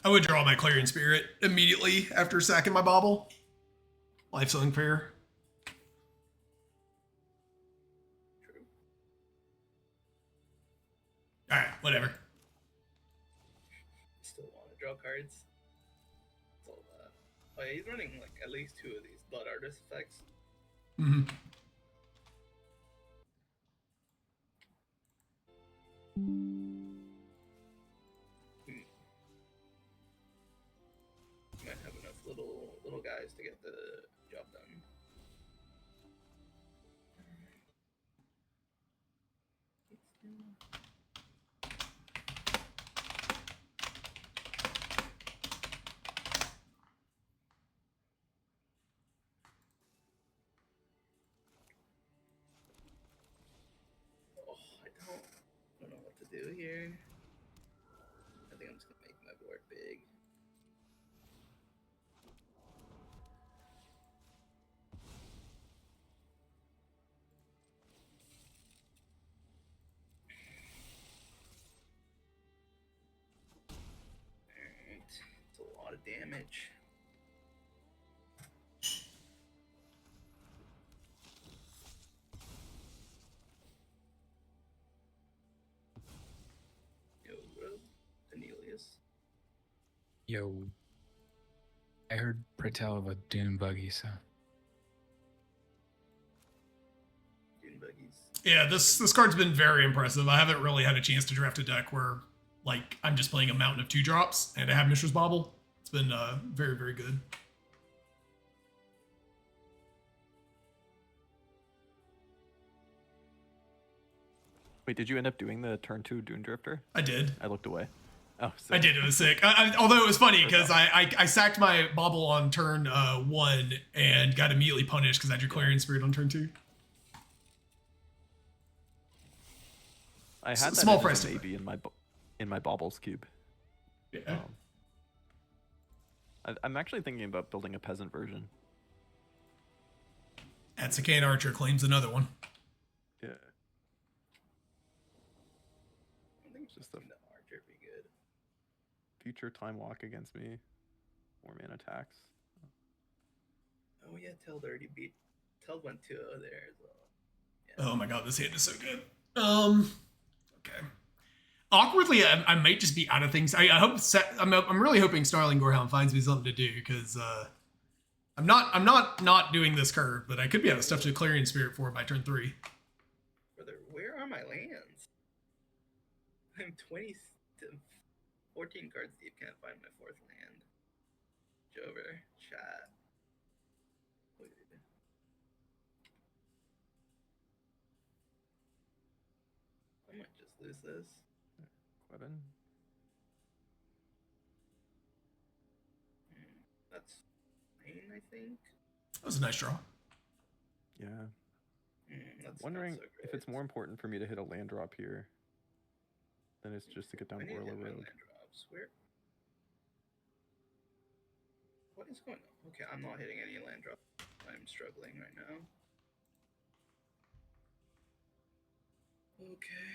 I would draw my Clarion Spirit immediately after sacking my Bauble. Life Selling Fair. True. Alright, whatever. Still want to draw cards. It's all that. Oh yeah, he's running like at least 2 of these Blood Artist effects. Mm-hmm. Might have enough little guys to get the job done. Oh, I don't know what to do here. I think I'm just gonna make my board big. Alright, it's a lot of damage. Yo, what up, Cornelius? Yo, I heard pray tell of a dune buggy, so Dune buggies. Yeah, this card's been very impressive. I haven't really had a chance to draft a deck where like I'm just playing a mountain of 2-drops and I have Mishra's Bauble. It's been very, very good. Wait, did you end up doing the turn 2 Dune Drifter? I did. I looked away. Oh, I did. It was sick. Although it was funny because I sacked my Bauble on turn 1 and got immediately punished because I drew Clarion Spirit on turn 2. I had that small as a price maybe in my Baubles cube. Yeah. I'm actually thinking about building a Peasant version. Atsukan Archer claims another one. Yeah. I think Just a the archer be good. future time walk against me. 4-man attacks. Oh yeah, Teld already beat. Teld went 2-0 there as well. Oh my god, this hand is so good. Okay. Awkwardly, I might just be out of things. I hope I'm really hoping Snarling Gorehound finds me something to do because I'm not doing this curve, but I could be out of stuff to Clarion Spirit for by turn 3. Brother, where are my lands? I'm 20 to 14 cards deep. Can't find my 4th land. Jover, chat. Wait. I might just lose this. Weapon. That's 9, I think. That was a nice draw. Yeah. That's Wondering not so if great. it's more important for me to hit a land drop here than it's just to get down I need to Orla hit my Road. land drops. Where? What is going on? Okay, I'm not hitting any land drops. I'm struggling right now. Okay.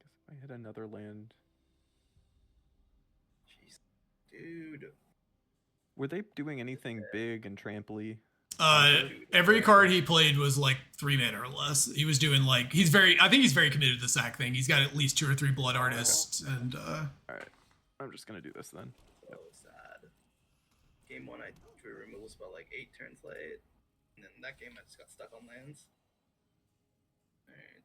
Guess if I hit another land. Jeez. Dude. Were they doing anything big and tramply? Every card he played was like 3 mana or less. He was doing like I think he's very committed to the sack thing. He's got at least 2 or 3 blood artists and Alright. I'm just gonna do this then. So sad. Game 1, I drew a removal spell like 8 turns late. And then that game, I just got stuck on lands. Alright.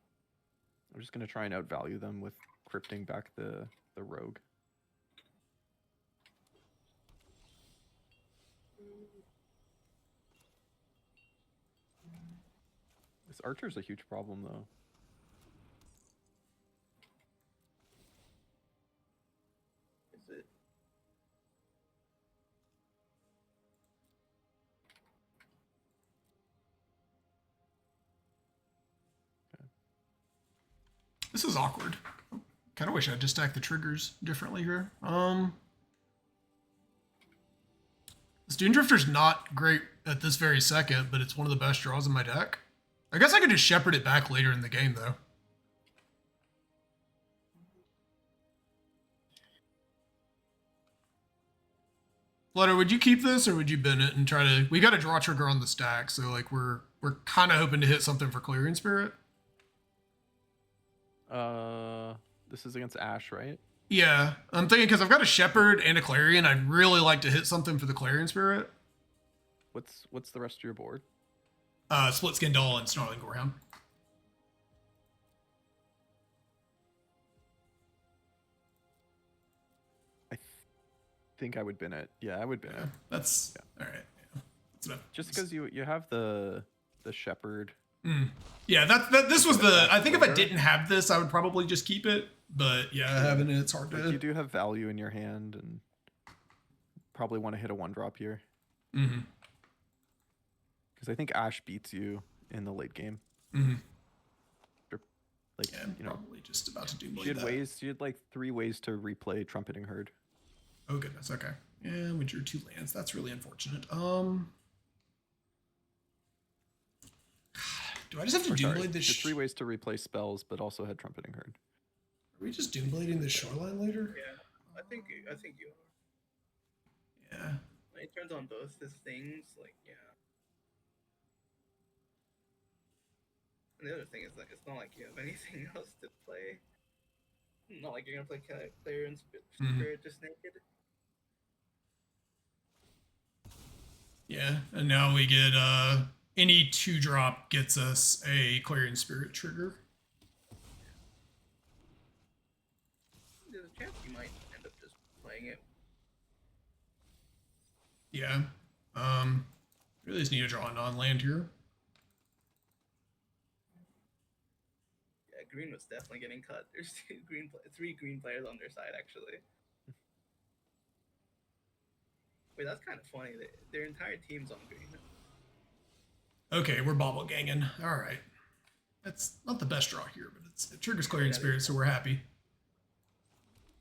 I'm just gonna try and outvalue them with crypting back the rogue. This archer's a huge problem though. Is it? this is awkward. Kind of wish I'd just stack the triggers differently here. This Dune Drifter's not great at this very second, but it's one of the best draws in my deck. I guess I could just shepherd it back later in the game, though. Flutter, would you keep this or would you bin it and try to... We got a draw trigger on the stack, so like we're kind of hoping to hit something for Clarion Spirit. This is against Ash, right? Yeah, I'm thinking because I've got a Shepherd and a Clarion, I'd really like to hit something for the Clarion Spirit. What's the rest of your board? Split Skin Doll and Snarling Gorehound. I think I would bin it. Yeah, I would bin it. That's all right. Yeah. That's enough. Just because you have the Shepherd Yeah, this was the. I think if I didn't have this, I would probably just keep it. But yeah, having it's hard Like, to. you do have value in your hand, and probably want to hit a 1-drop here. Mm-hmm. Because I think Ash beats you in the late game. Mm-hmm. Like, Yeah, I'm you know, probably just about to do she had that. she had like 3 ways to replay Trumpeting Herd. Oh goodness. Okay. Yeah, we drew 2 lands. That's really unfortunate. Do I just have to doomblade this? She had 3 ways to replay spells, but also had Trumpeting Herd. Are we just doomblading the shoreline later? Yeah, I think you are. Yeah. It turns on both his things, like yeah. And the other thing is like it's not like you have anything else to play. Not like you're gonna play player and spirit just naked. Yeah, and now we get any 2-drop gets us a Clarion Spirit trigger. There's a chance you might end up just playing it. Yeah. Really just need to draw a non-land here. Yeah, green was definitely getting cut. There's 3 green players on their side actually. Wait, that's kind of funny. Their entire team's on green. Okay, we're bobble ganging. All right. That's not the best draw here, but it triggers Clarion Spirit, so we're happy.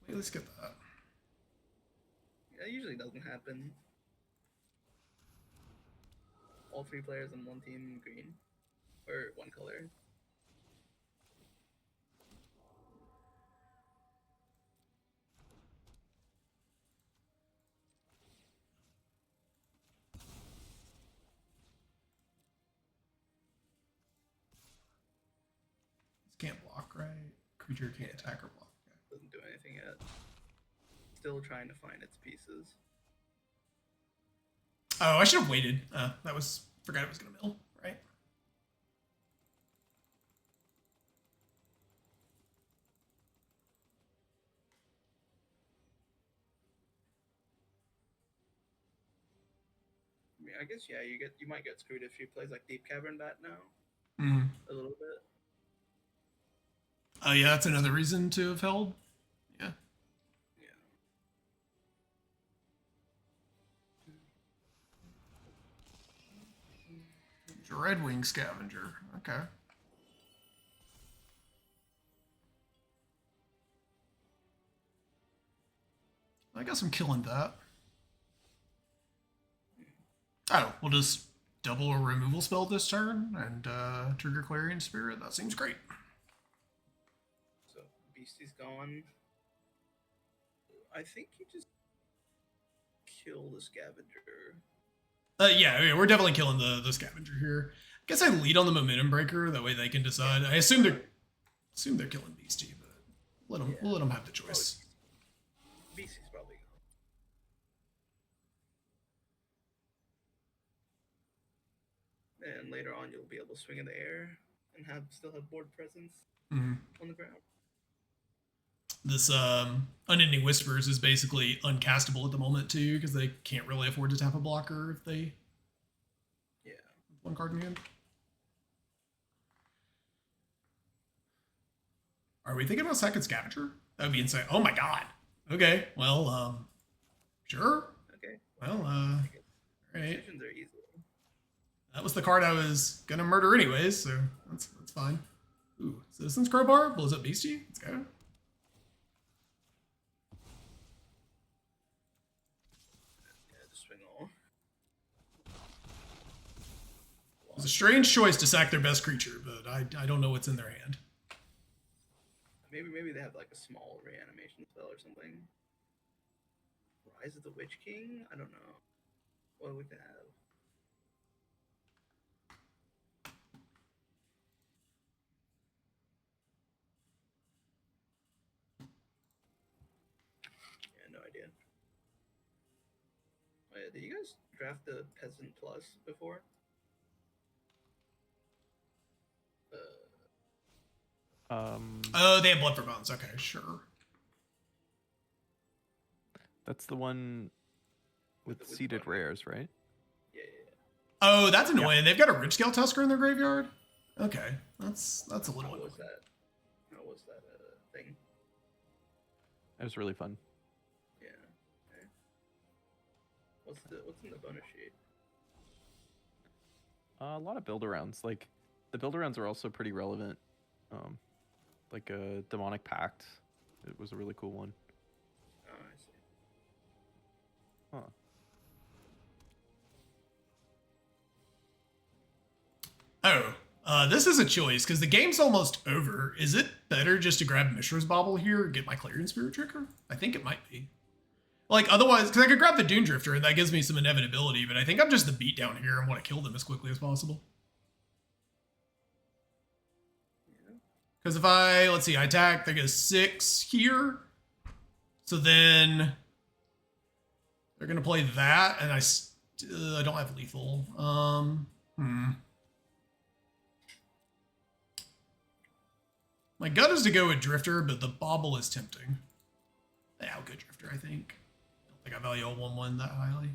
Wait, let's get that. Yeah, it usually doesn't happen. All 3 players on one team green. Or one color. Can't block, right? Creature can't attack or block. Okay. Doesn't do anything yet. Still trying to find its pieces. Oh, I should have waited. Forgot it was gonna mill, right? I mean, I guess yeah, you might get screwed if she plays like Deep Cavern Bat now. A little bit. Oh yeah, that's another reason to have held. Yeah. Yeah. Dreadwing Scavenger. Okay. I guess I'm killing that. Oh, we'll just double a removal spell this turn and trigger Clarion Spirit. That seems great. So Beastie's gone. I think you just kill the Scavenger. Yeah, we're definitely killing the Scavenger here. I guess I lead on the Momentum Breaker. That way they can decide. I assume they're killing Beastie, but we'll let them have the choice. Beastie's probably gone. And later on, you'll be able to swing in the air and still have board presence on the ground. This Unending Whispers is basically uncastable at the moment too, because they can't really afford to tap a blocker if they have 1 card in hand. Are we thinking about second Scavenger? That would be insane. Oh my god. Okay. Well, sure. Okay. Well, all right. Decisions are easy. That was the card I was gonna murder anyways, so that's fine. Ooh, Citizen's Crowbar blows up Beastie. Let's go. Yeah, just swing all. It was a strange choice to sack their best creature, but I don't know what's in their hand. Maybe they have like a small reanimation spell or something. Rise of the Witch King? I don't know. What would they have? Yeah, no idea. Wait, did you guys draft the Peasant Plus before? Oh, they have Blood for Bones. Okay, sure. That's the one with seeded rares, right? Yeah. Oh, that's annoying. They've got a Ridge Scale Tusker in their graveyard. Okay, that's a little How annoying. was that? How was that thing? It was really fun. Yeah. Okay. What's in the bonus sheet? A lot of build arounds. Like the build arounds are also pretty relevant. Like a demonic pact. It was a really cool one. Oh, I see. Huh. This is a choice because the game's almost over. Is it better just to grab Mishra's Bauble here and get my Clarion Spirit Trigger? I think it might be. Like, otherwise, because I could grab the Dune Drifter and that gives me some inevitability, but I think I'm just the beat down here and want to kill them as quickly as possible. Because if I, let's see, I attack, they get 6 here. So then they're going to play that, and I don't have lethal. My gut is to go with Drifter, but the Bauble is tempting. Yeah, I'll go Drifter, I think. Don't think I value a 1/1 that highly.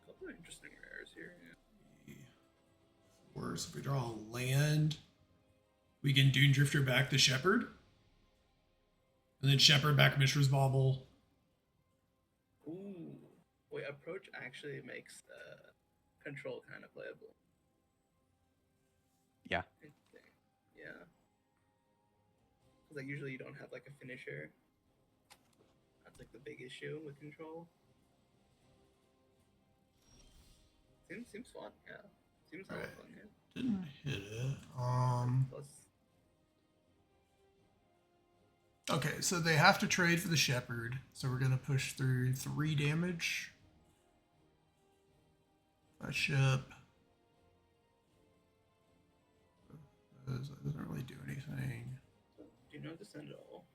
Couple of interesting rares here. Yeah. Worse, if we draw a land, we can Dune Drifter back the Shepherd. And then Shepherd back Mishra's Bauble. Ooh. Wait, approach actually makes control kind of playable. Yeah. Interesting. Yeah. Because like usually you don't have like a finisher. That's like the big issue with control. Seems fun, yeah. Seems hella Right. fun, yeah. Didn't hit it. Plus, Okay, so they have to trade for the Shepherd. So we're gonna push through 3 damage. Ship. Doesn't really do anything. do you know to send it all?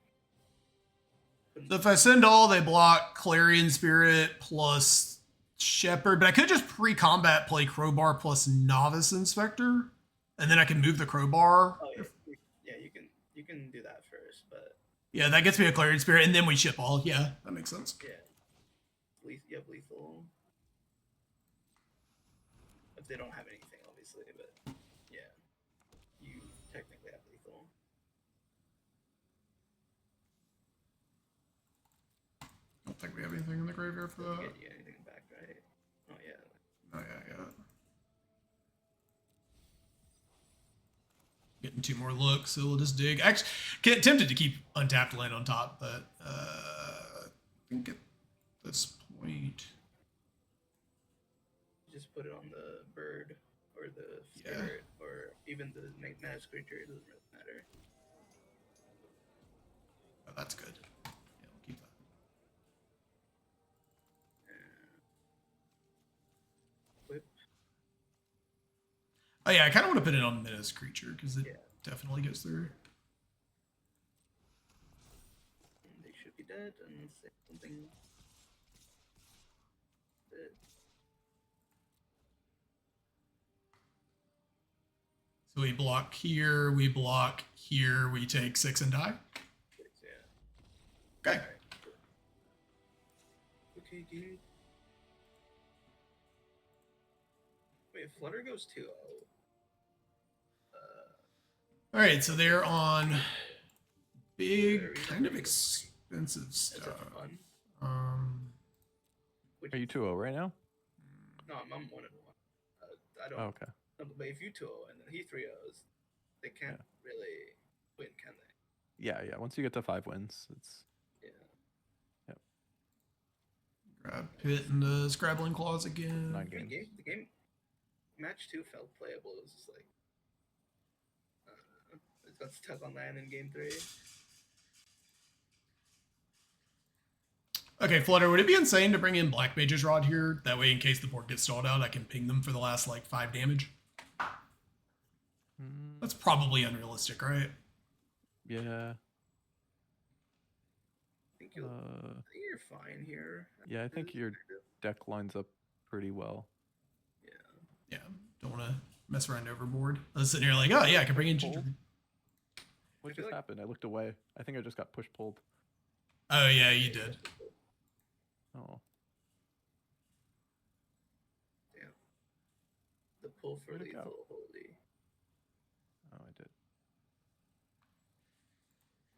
So if I send all, they block Clarion Spirit plus Shepherd, but I could just pre-combat play Crowbar plus Novice Inspector, and then I can move the Crowbar. Oh yeah, yeah. You can do that first, but Yeah, that gets me a Clarion Spirit, and then we ship all. Yeah, that makes sense. yeah, you have lethal. If they don't have anything, obviously, but yeah, you technically have lethal. I don't think we have anything in the graveyard for Doesn't that. get you anything back, right? Oh yeah. Oh yeah. Getting 2 more looks, so we'll just dig. Actually, get tempted to keep untapped land on top, but I think at this point, Just put it on the bird or the Yeah. spirit or even the mana creature. It doesn't really matter. oh, that's good. Yeah, we'll keep that. Whip. Oh yeah, I kind of want to put it on Menace Creature because it Yeah. definitely goes through. They should be dead unless they something. Dead. So we block here, we take 6 and die. Yeah. Okay. Alright. Okay, dude. Wait, Flutter goes 2-0. All right, so they're on big, Very kind of big. expensive Is that stuff. fun? Which, Are you 2-0 right now? No, I'm 1-1. I don't. Oh, okay. No, but if you 2-0 and then he 3-0s, they can't really win, can they? Yeah. Once you get to 5 wins, it's Yeah. Grab Pit and the Scrabbling Claws again. 9 The games. game, match 2 felt playable. It was just like, it got stuck on land in game 3. Okay, Flutter, would it be insane to bring in Black Mage's Rod here? That way, in case the board gets stalled out, I can ping them for the last, 5 damage. Mm, That's probably unrealistic, right? Yeah. I think you're fine here. Yeah, I think your deck lines up pretty well. Yeah, don't want to mess around overboard. I was sitting here like, oh yeah, I can bring in Pulled? Ginger. What feel just like- happened? I looked away. I think I just got pulled. Oh yeah, you did. Oh. Damn. The pull for Where'd it go? lethal, holy. Oh, I did.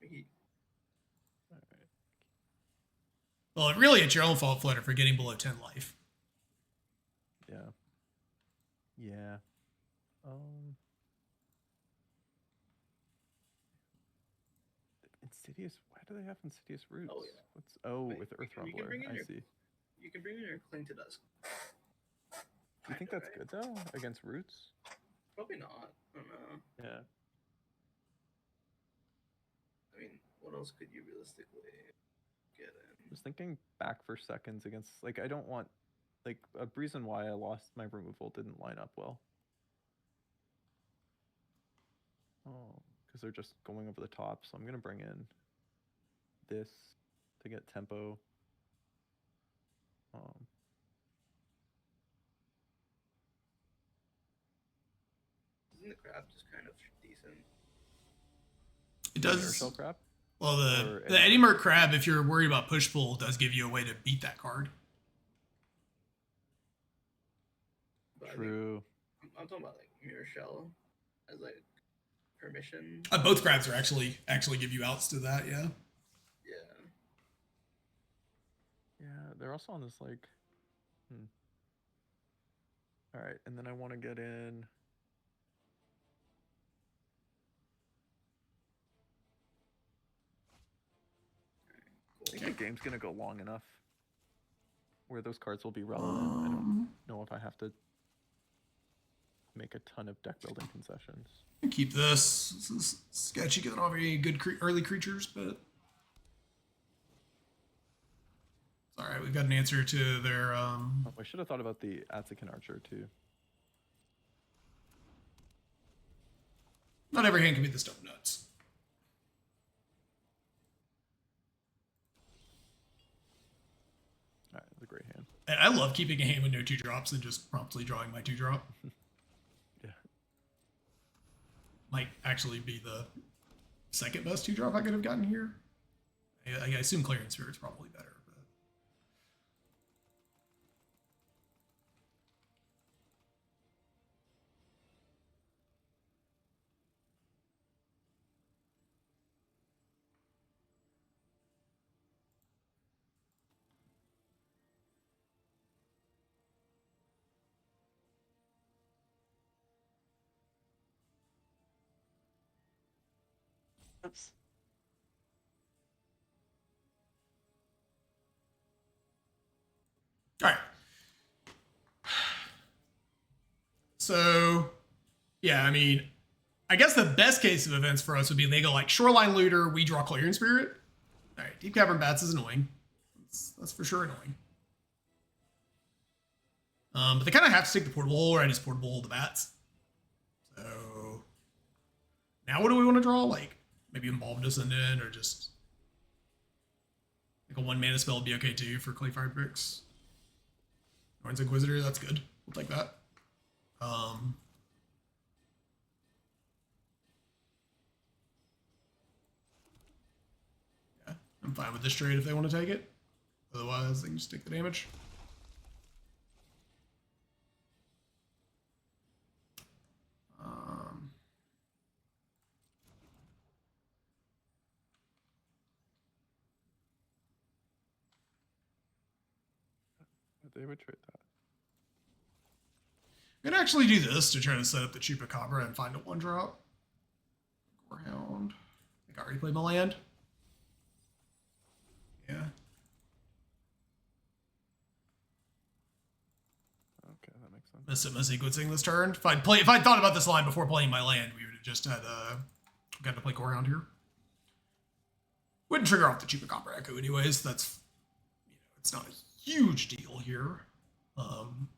He, All right. Well, really, it's your own fault, Flutter, for getting below 10 life. Yeah. Yeah. Insidious. Why do they have insidious roots? Oh, yeah. What's Wait, with Earth you can Rumbler? bring in I your- see. you can bring in your Cling to Dusk. Do you think Kinda, that's right? good though against roots? Probably not. I don't know. Yeah. I mean, what else could you realistically get in? I was thinking back for seconds against I don't want a reason why I lost my removal didn't line up well. Oh, because they're just going over the top. So I'm gonna bring in this to get tempo. Isn't the crab just kind of decent? It Air does. shell crab. Well, Or the Eddie Merc Crab, if you're worried about push pull, does give you a way to beat that card. But I think- True. I'm talking about like Mirror Shell as like permission. Both crabs are actually give you outs to that. Yeah. Yeah. Yeah, they're also on this All right, and then I want to get in. I think the game's gonna go long enough where those cards will be relevant. I don't know if I have to make a ton of deck building concessions. Keep this. This is sketchy because I don't have any good early creatures, but it's all right. We've got an answer to their. Oh, I should have thought about the Atsukin Archer too. Not every hand can be the stone nuts. All right, that's a great hand. And I love keeping a hand with no 2-drops and just promptly drawing my 2-drop. Yeah. Might actually be the second best 2-drop I could have gotten here. I assume Clearance Spirit's probably better. But... Oops. All right. So, yeah, I mean, I guess the best case of events for us would be they go like Shoreline Looter, we draw Clearing Spirit. All right, Deep Cavern Bats is annoying. That's for sure annoying. But they kind of have to take the Portable Hole, or I just Portable Hole the Bats. So, now what do we want to draw? Like, maybe Involved Descendant, or just like a 1-mana spell would be okay too for Clay Fire Bricks. Norns Inquisitor, that's good. We'll take that. Yeah, I'm fine with this trade if they want to take it. Otherwise, they can just take the damage. They would trade that. I'm gonna actually do this to try to set up the Chupacabra and find a 1-drop. Gorehound. I think I already played my land. Yeah. Okay, that makes sense. Missed it my sequencing this turn. If I'd thought about this line before playing my land, we would have just had got to play Gorehound here. Wouldn't trigger off the Chupacabra Echo anyways. That's it's not a huge deal here. I'm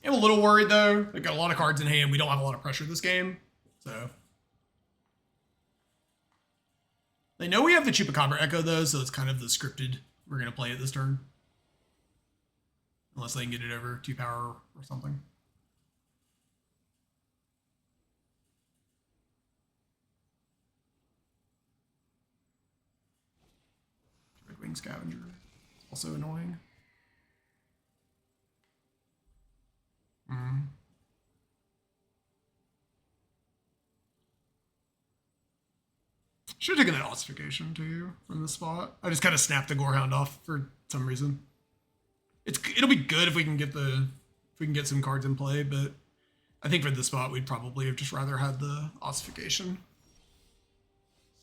a little worried though. They've got a lot of cards in hand. We don't have a lot of pressure this game. So They know we have the Chupacabra Echo though, so it's kind of the scripted. We're gonna play it this turn, unless they can get it over 2 power or something. Red Wing Scavenger, it's also annoying. Should have taken that ossification too from this spot. I just kind of snapped the Gorehound off for some reason. It'll be good if we can get some cards in play, but I think for this spot we'd probably have just rather had the ossification.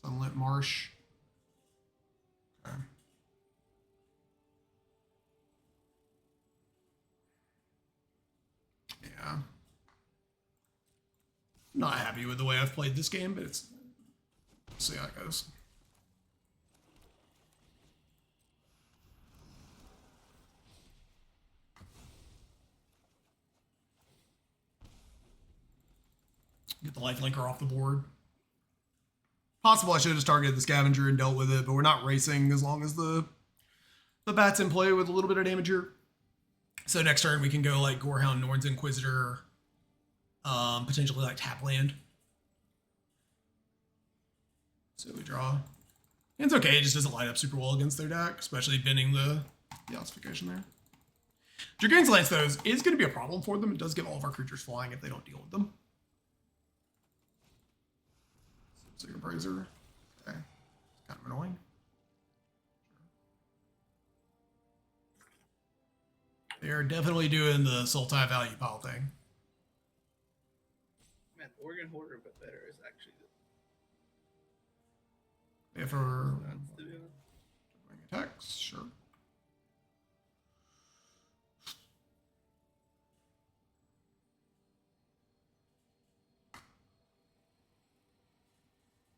Sunlit Marsh. Okay. Yeah. Not happy with the way I've played this game, but it's see how it goes. Get the life linker off the board. Possible I should have just targeted the scavenger and dealt with it, but we're not racing as long as the bat's in play with a little bit of damage here. So next turn we can go like Gorehound, Norn's Inquisitor, potentially like tap land. So we draw. And it's okay, it just doesn't line up super well against their deck, especially bending the ossification there. Dragoon's Lance, though, is going to be a problem for them. It does give all of our creatures flying if they don't deal with them. So your Brazier. Okay. It's kind of annoying. They're definitely doing the Sultai value pile thing. Man, Organ Hoarder, but better is actually Yeah, for that's to do. attacks, sure.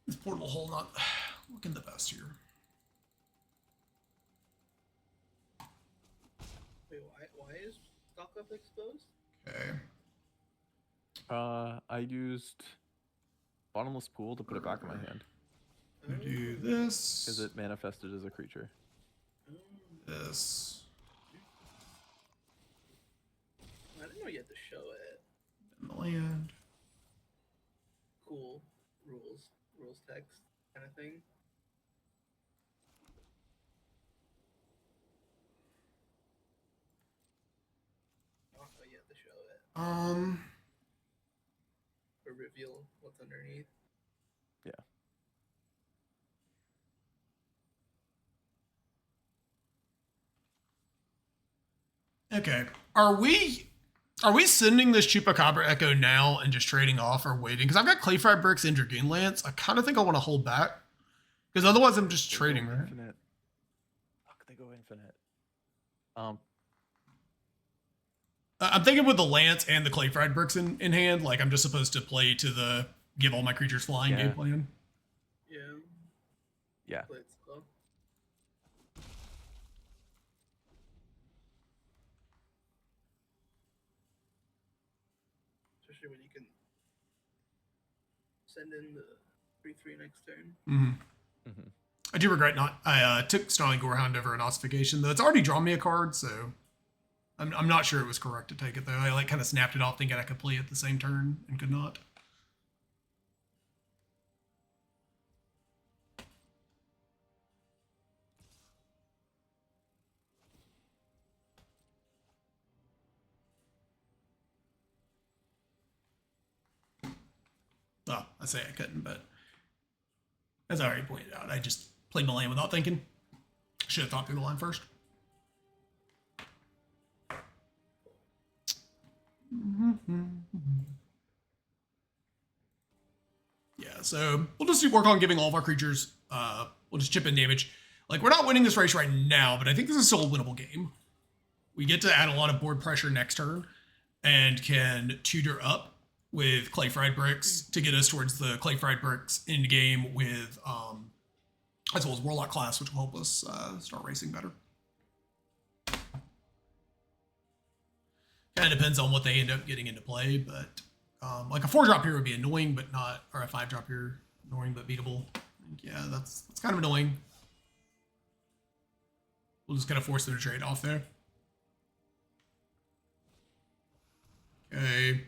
This portal hole not looking the best here. Wait, why is Stock Up exposed? Okay. I used Bottomless Pool to put it back in my hand I'm gonna do this. because it manifested as a creature. This. I didn't know you had to show it. And the land. Cool rules text kind of thing. Oh, you have to show it or reveal what's underneath. Yeah. Okay. Are we sending this Chupacabra Echo now and just trading off or waiting? Because I've got Clayfry Bricks and Dragoon Lance. I kind of think I want to hold back. Because otherwise I'm just They trading, go right? Infinite. Fuck, they go infinite. I'm thinking with the Lance and the Clayfried Bricks in hand, like I'm just supposed to play to the give all my creatures flying Yeah. game plan. Yeah. Yeah. Play it slow. Especially when you can send in the 3/3 next turn. Mm-hmm. I do regret not. I took Snarling Gorehound over an ossification, though it's already drawn me a card, so I'm not sure it was correct to take it though. I like kind of snapped it off thinking I could play it the same turn and could not. Well, I say I couldn't, but as I already pointed out, I just played my land without thinking. Should have thought through the line first. Yeah, so we'll just work on giving all of our creatures, we'll just chip in damage. Like, we're not winning this race right now, but I think this is still a winnable game. We get to add a lot of board pressure next turn and can tutor up with Clay Fried Bricks to get us towards the Clay Fried Bricks end game with, as well as Warlock class, which will help us start racing better. Kind of depends on what they end up getting into play, but like a 4-drop here would be annoying, but not, or a 5-drop here, annoying but beatable. Yeah, that's kind of annoying. We'll just kind of force them to trade off there. Okay.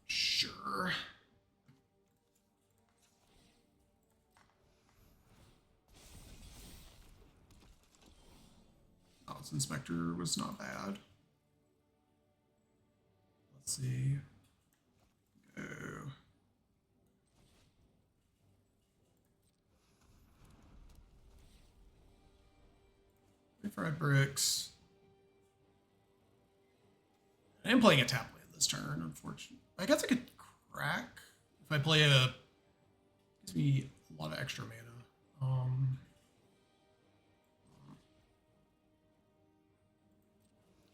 Sure. House Inspector was not bad. Let's see. Go. Fried bricks. I am playing a tap land this turn, unfortunately. I guess I could crack if I play a. Gives me a lot of extra mana.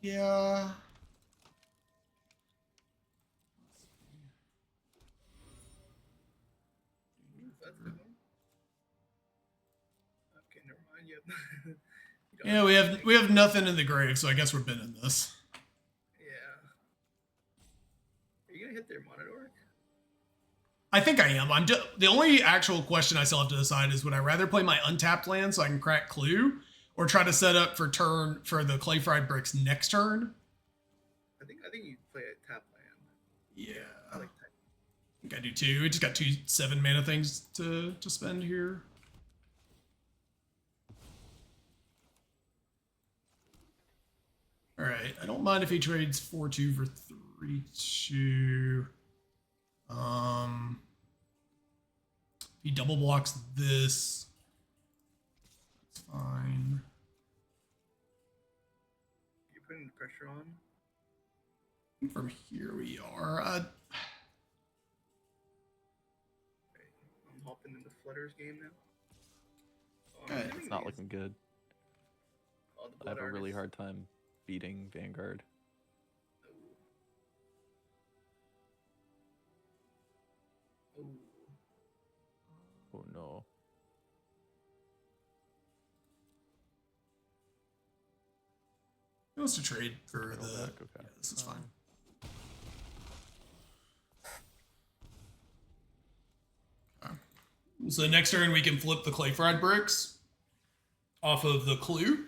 Yeah. That's a good one. Okay, never mind. Yep. Yeah, we have nothing in the grave, so I guess we're binning this. Yeah. Are you gonna hit their Monodork? I think I am. The only actual question I still have to decide is would I rather play my untapped land so I can crack Clue, or try to set up for the clay fried bricks next turn? I think you play a tap land. Yeah. I like that. I think I do too. We just got 2 7 mana things to spend here. All right. I don't mind if he trades 4-2 for 3-2. If he double blocks this, that's fine. You're putting the pressure on. From here we are. I'm hopping into Flutter's game now. Oh, I'm Okay. doing It's not these. looking good. Oh, the I have Blood a really Artist. hard time beating Vanguard. Ooh. Oh no. He wants to trade for Go the. back, okay. Yeah, this is fine. Okay. So next turn we can flip the clay fried bricks off of the Clue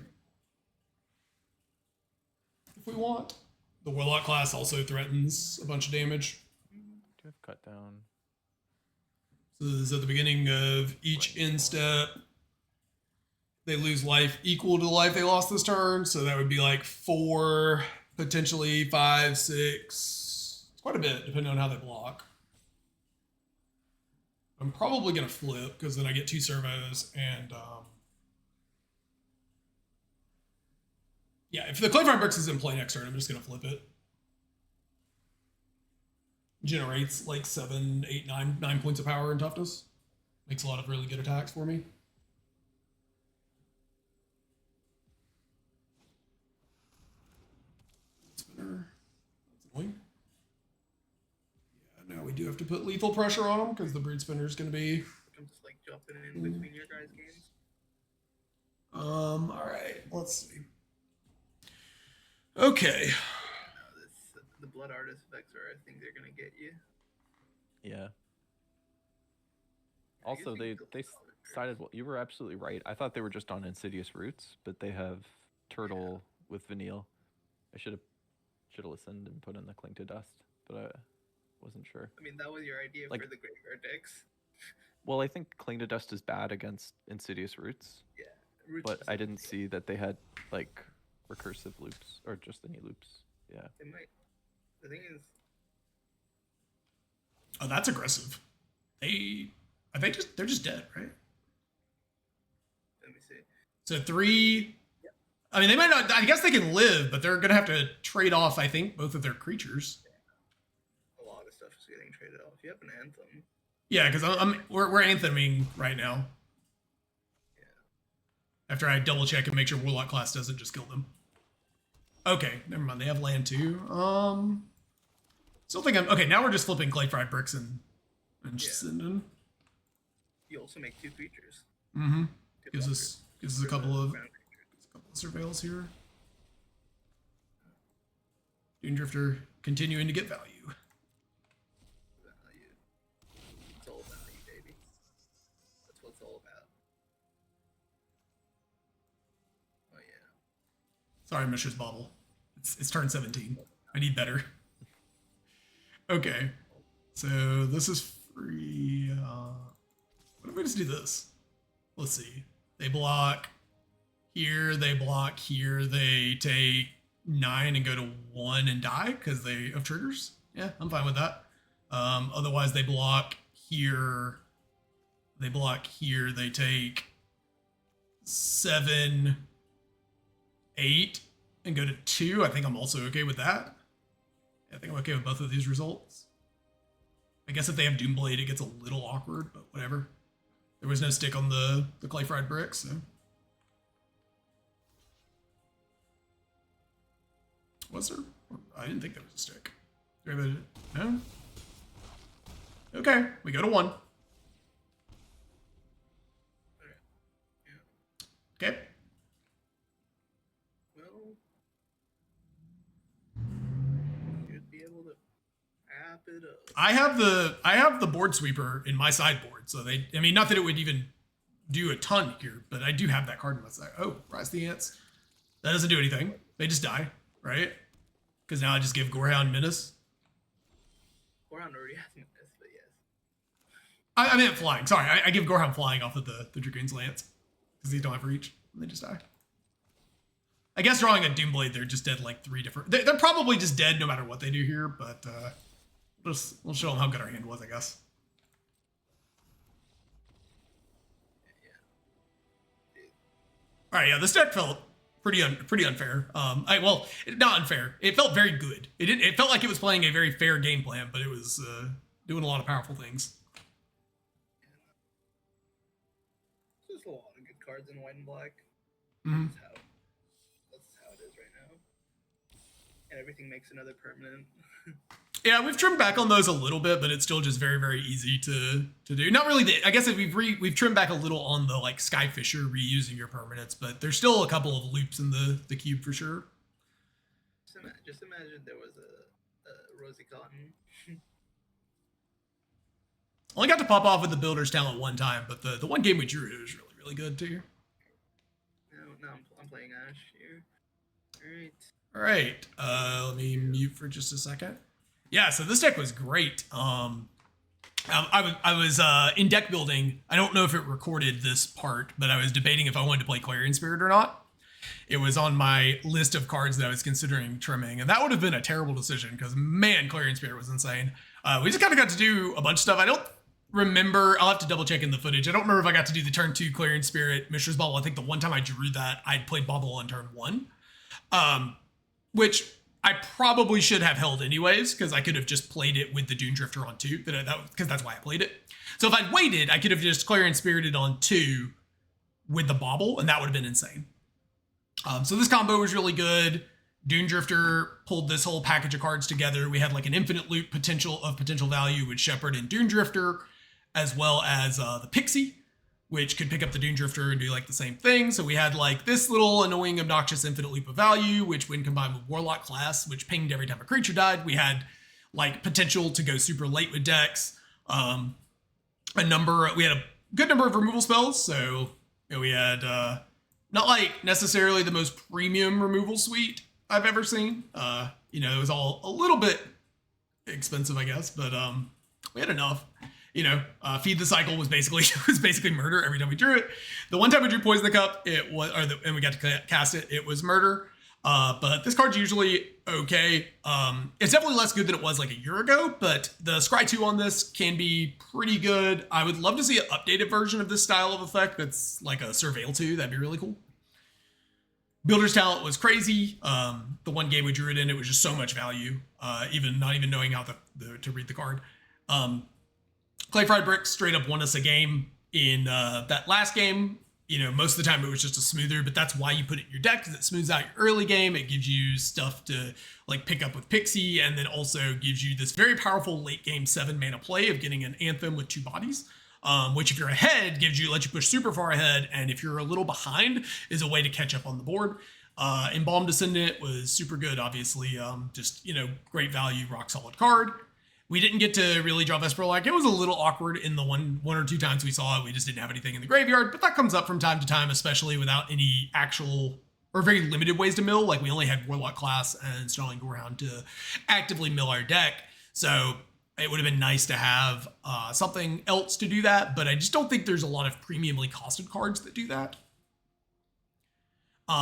if we want. The Warlock class also threatens a bunch of damage. Do you have cut down? So this is at the beginning of each end step. They lose life equal to the life they lost this turn. So that would be like 4, potentially 5, 6. It's quite a bit, depending on how they block. I'm probably going to flip, because then I get 2 servos. And yeah, if the Clayfire Bricks is in play next turn, I'm just going to flip it. Generates like 7, 8, 9 points of power and toughness. Makes a lot of really good attacks for me. Spinner. That's annoying. Yeah, now we do have to put lethal pressure on them because the Brood Spinner is going to be. I'm just like jumping in between your guys' games. All right, let's see. Okay. The Blood Artist effects are, I think they're gonna get you. Yeah. I guess Also, you they can go they for Blood Artist. sided. Well, you were absolutely right. I thought they were just on Insidious Roots, but they have Turtle with Vanille. I should have listened and put in the Cling to Dust, but I wasn't sure. I mean, that was your idea Like- for the graveyard decks. Well, I think Cling to Dust is bad against Insidious Roots, Yeah. Roots but I didn't specifically. see that they had like recursive loops or just any loops. Yeah. They might. The thing is, Oh, that's aggressive. They're just dead, right? let me see. So 3. I mean, they might not. I guess they can live, but they're gonna have to trade off. I think both of their creatures. A lot of stuff is getting traded off. You have an Anthem. Yeah, because we're antheming right now. Yeah. After I double check and make sure Warlock class doesn't just kill them. Okay, never mind. They have land too. Still think I'm okay. Now we're just flipping clay fried bricks and just Yeah. sending. You also make 2 creatures. Mm-hmm. Two Gives blockers us a for couple the of ground creatures. surveils here. Dune Drifter continuing to get value. Value. It's all value, baby. That's what it's all about. Sorry, Mishra's Bobble. It's turn 17. I need better. Okay. So this is free. What if we just do this? Let's see. They block here. They block here. They take 9 and go to 1 and die because they have triggers. Yeah, I'm fine with that. Otherwise, they block here. They block here. They take 7, 8, and go to 2. I think I'm also okay with that. I think I'm okay with both of these results. I guess if they have Doomblade, it gets a little awkward, but whatever. There was no stick on the clay fried bricks, so. Was there? I didn't think there was a stick. No? Okay, we go to 1. Okay. Well, you'd be able to wrap it up. I have the board sweeper in my sideboard, so not that it would even do a ton here, but I do have that card in my side. Oh, Rise the Ants. That doesn't do anything. They just die, right? Because now I just give Gorehound Menace. Gorehound already has Menace, but yes. I meant flying. Sorry, I give Gorehound flying off of the Dragoon's Lance. Because they don't have reach, and they just die. I guess drawing a Doomblade, they're just dead like 3 different... They're probably just dead no matter what they do here, but we'll show them how good our hand was, I guess. All right, yeah, this deck felt pretty unfair. Well, not unfair. It felt very good. It felt like it was playing a very fair game plan, but it was doing a lot of powerful things. There's a lot of good cards in white and black. Mm-hmm. That's how it is right now. And everything makes another permanent. Yeah, we've trimmed back on those a little bit, but it's still just very, very easy to do. Not really. I guess if we've trimmed back a little on the like Skyfisher reusing your permanents, but there's still a couple of loops in the cube for sure. Just imagine there was a Rosy Cotton. Only got to pop off with the Builder's Talent one time, but the one game we drew it was really, really good too. No, I'm playing Ash here. All right. Let me mute for just a second. Yeah, so this deck was great. I was in deck building. I don't know if it recorded this part, but I was debating if I wanted to play Clarion Spirit or not. It was on my list of cards that I was considering trimming, and that would have been a terrible decision because, man, Clarion Spirit was insane. We just kind of got to do a bunch of stuff. I don't remember. I'll have to double check in the footage. I don't remember if I got to do the turn 2 Clarion Spirit Mishra's Bubble. I think the one time I drew that, I'd played Bubble on turn 1, which I probably should have held anyways, because I could have just played it with the Dune Drifter on 2, because that's why I played it. So if I'd waited, I could have just Clarion Spirited on 2 with the Bobble, and that would have been insane. So this combo was really good. Dune Drifter pulled this whole package of cards together. We had like an infinite loop potential value with Shepherd and Dune Drifter, as well as the Pixie, which could pick up the Dune Drifter and do like the same thing. So we had like this little annoying, obnoxious infinite loop of value, which when combined with Warlock class, which pinged every time a creature died, we had like potential to go super late with decks. We had a good number of removal spells. So we had not like necessarily the most premium removal suite I've ever seen. It was all a little bit expensive, I guess, but we had enough. Feed the Cycle was basically murder every time we drew it. The one time we drew Poison the Cup, and we got to cast it, it was murder. But this card's usually okay. It's definitely less good than it was like a year ago, but the Scry 2 on this can be pretty good. I would love to see an updated version of this style of effect that's like a Surveil 2. That'd be really cool. Builder's Talent was crazy. The one game we drew it in, it was just so much value, not even knowing how to read the card. Clay Fried Bricks straight up won us a game in that last game. Most of the time it was just a smoother, but that's why you put it in your deck, because it smooths out your early game. It gives you stuff to like pick up with Pixie, and then also gives you this very powerful late game 7-mana play of getting an Anthem with 2 bodies, which if you're ahead lets you push super far ahead, and if you're a little behind is a way to catch up on the board. Embalmed Descendant was super good, obviously. Great value, rock solid card. We didn't get to really draw Vesper Like. It was a little awkward in the one or two times we saw it. We just didn't have anything in the graveyard, but that comes up from time to time, especially without any actual or very limited ways to mill. Like we only had Warlock class and Snarling Gorehound to actively mill our deck. So it would have been nice to have something else to do that, but I just don't think there's a lot of premiumly costed cards that do that.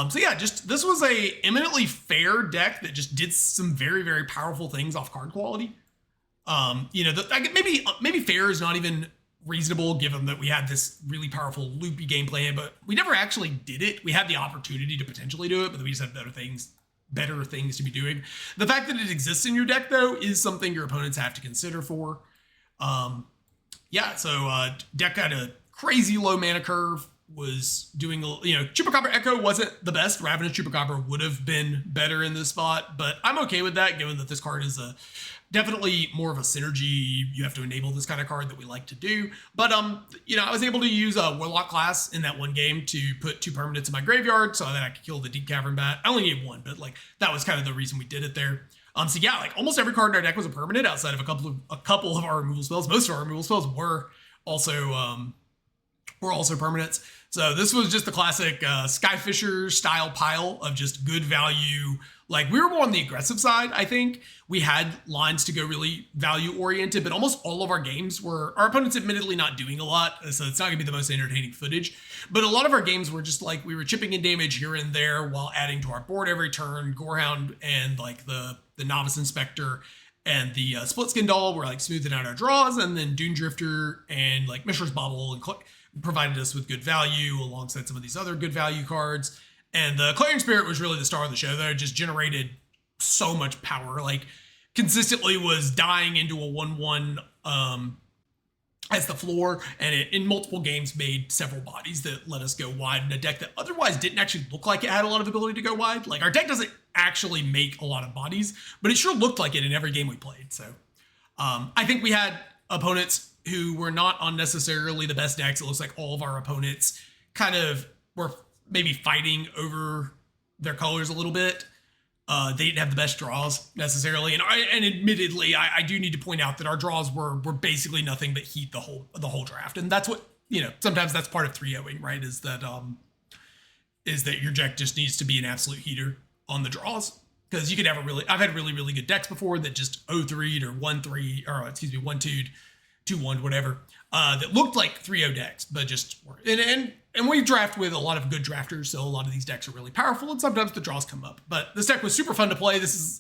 So yeah, just this was a eminently fair deck that just did some very, very powerful things off card quality. You know, maybe fair is not even reasonable given that we had this really powerful loopy gameplay, but we never actually did it. We had the opportunity to potentially do it, but we just had better things to be doing. The fact that it exists in your deck though is something your opponents have to consider for. Yeah, so deck had a crazy low mana curve, was doing, you know, Chupacabra Echo wasn't the best. Ravenous Chupacabra would have been better in this spot, but I'm okay with that given that this card is definitely more of a synergy. You have to enable this kind of card that we like to do. But, you know, I was able to use a Warlock class in that one game to put 2 permanents in my graveyard so that I could kill the Deep Cavern Bat. I only needed 1, but like that was kind of the reason we did it there. So yeah, like almost every card in our deck was a permanent outside of a couple of our removal spells. Most of our removal spells were also permanents. So this was just the classic Skyfisher style pile of just good value. Like we were more on the aggressive side, I think. We had lines to go really value oriented, but almost all of our games were, our opponents admittedly not doing a lot, so it's not gonna be the most entertaining footage. But a lot of our games were just like, we were chipping in damage here and there while adding to our board every turn. Gorehound and like the Novice Inspector and the Split Skin Doll were like smoothing out our draws, and then Dune Drifter and like Mishra's Bauble and provided us with good value alongside some of these other good value cards. And the Clarion Spirit was really the star of the show there. It just generated so much power, like consistently was dying into a 1/1 as the floor, and it in multiple games made several bodies that let us go wide in a deck that otherwise didn't actually look like it had a lot of ability to go wide. Like our deck doesn't actually make a lot of bodies, but it sure looked like it in every game we played. So I think we had opponents who were not on necessarily the best decks. It looks like all of our opponents kind of were maybe fighting over their colors a little bit. They didn't have the best draws necessarily, and admittedly, I do need to point out that our draws were basically nothing but heat the whole draft, and that's what, you know, sometimes that's part of 3-0ing, right? Is that your deck just needs to be an absolute heater on the draws, because you could have I've had really good decks before that just 0-3'd or 1-3, or excuse me, 1-2'd, 2-1'd, whatever, that looked like 3-0 decks, but just weren't. And we draft with a lot of good drafters, so a lot of these decks are really powerful, and sometimes the draws come up. But this deck was super fun to play. This is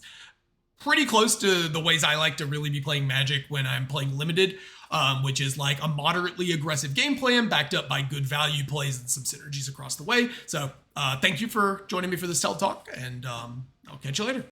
pretty close to the ways I like to really be playing Magic when I'm playing Limited, which is like a moderately aggressive game plan backed up by good value plays and some synergies across the way. So thank you for joining me for this TEL Talk, and I'll catch you later.